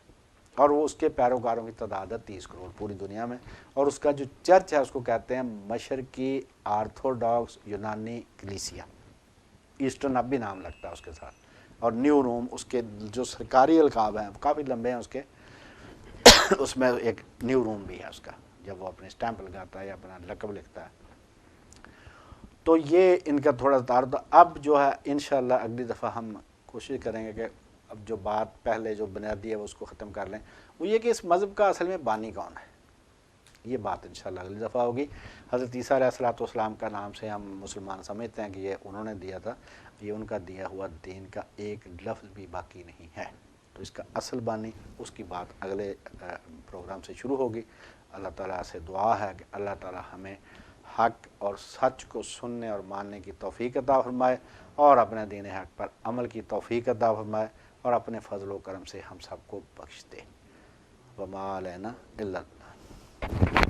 اور وہ اس کے پیروکاروں کی تعداد ہے 30 کروڑ پوری دنیا میں، اور اس کا جو چرچ ہے اس کو کہتے ہیں مشرقی آرتھوڈاکس یونانی کلیسیا، ایسٹرن اب بھی نام لگتا ہے اس کے ساتھ، اور نیو روم اس کے جو سرکاری القاب ہیں کافی لمبے ہیں اس کے، اس میں ایک نیو روم بھی ہے اس کا، جب وہ اپنے اسٹیمپ لگاتا ہے یا اپنا لقب لکھتا ہے۔ تو یہ ان کا تھوڑا تعارف۔ اب جو ہے انشاءاللہ اگلی دفعہ ہم کوشش کریں گے کہ اب جو بات پہلے جو بنیادی ہے وہ اس کو ختم کر لیں، وہ یہ کہ اس مذہب کا اصل میں بانی کون ہے، یہ بات انشاءاللہ اگلی دفعہ ہوگی۔ حضرت عیسیٰ علیہ السلام کا نام سے ہم مسلمان سمجھتے ہیں کہ یہ انہوں نے دیا تھا، یہ ان کا دیا ہوا دین کا ایک لفظ بھی باقی نہیں ہے، تو اس کا اصل بانی اس کی بات اگلے پروگرام سے شروع ہوگی۔ اللہ تعالیٰ سے دعا ہے کہ اللہ تعالیٰ ہمیں حق اور سچ کو سننے اور ماننے کی توفیق عطا فرمائے، اور اپنے دین حق پر عمل کی توفیق عطا فرمائے، اور اپنے فضل و کرم سے ہم سب کو بخش دے۔ وما علینا الا البلاغ۔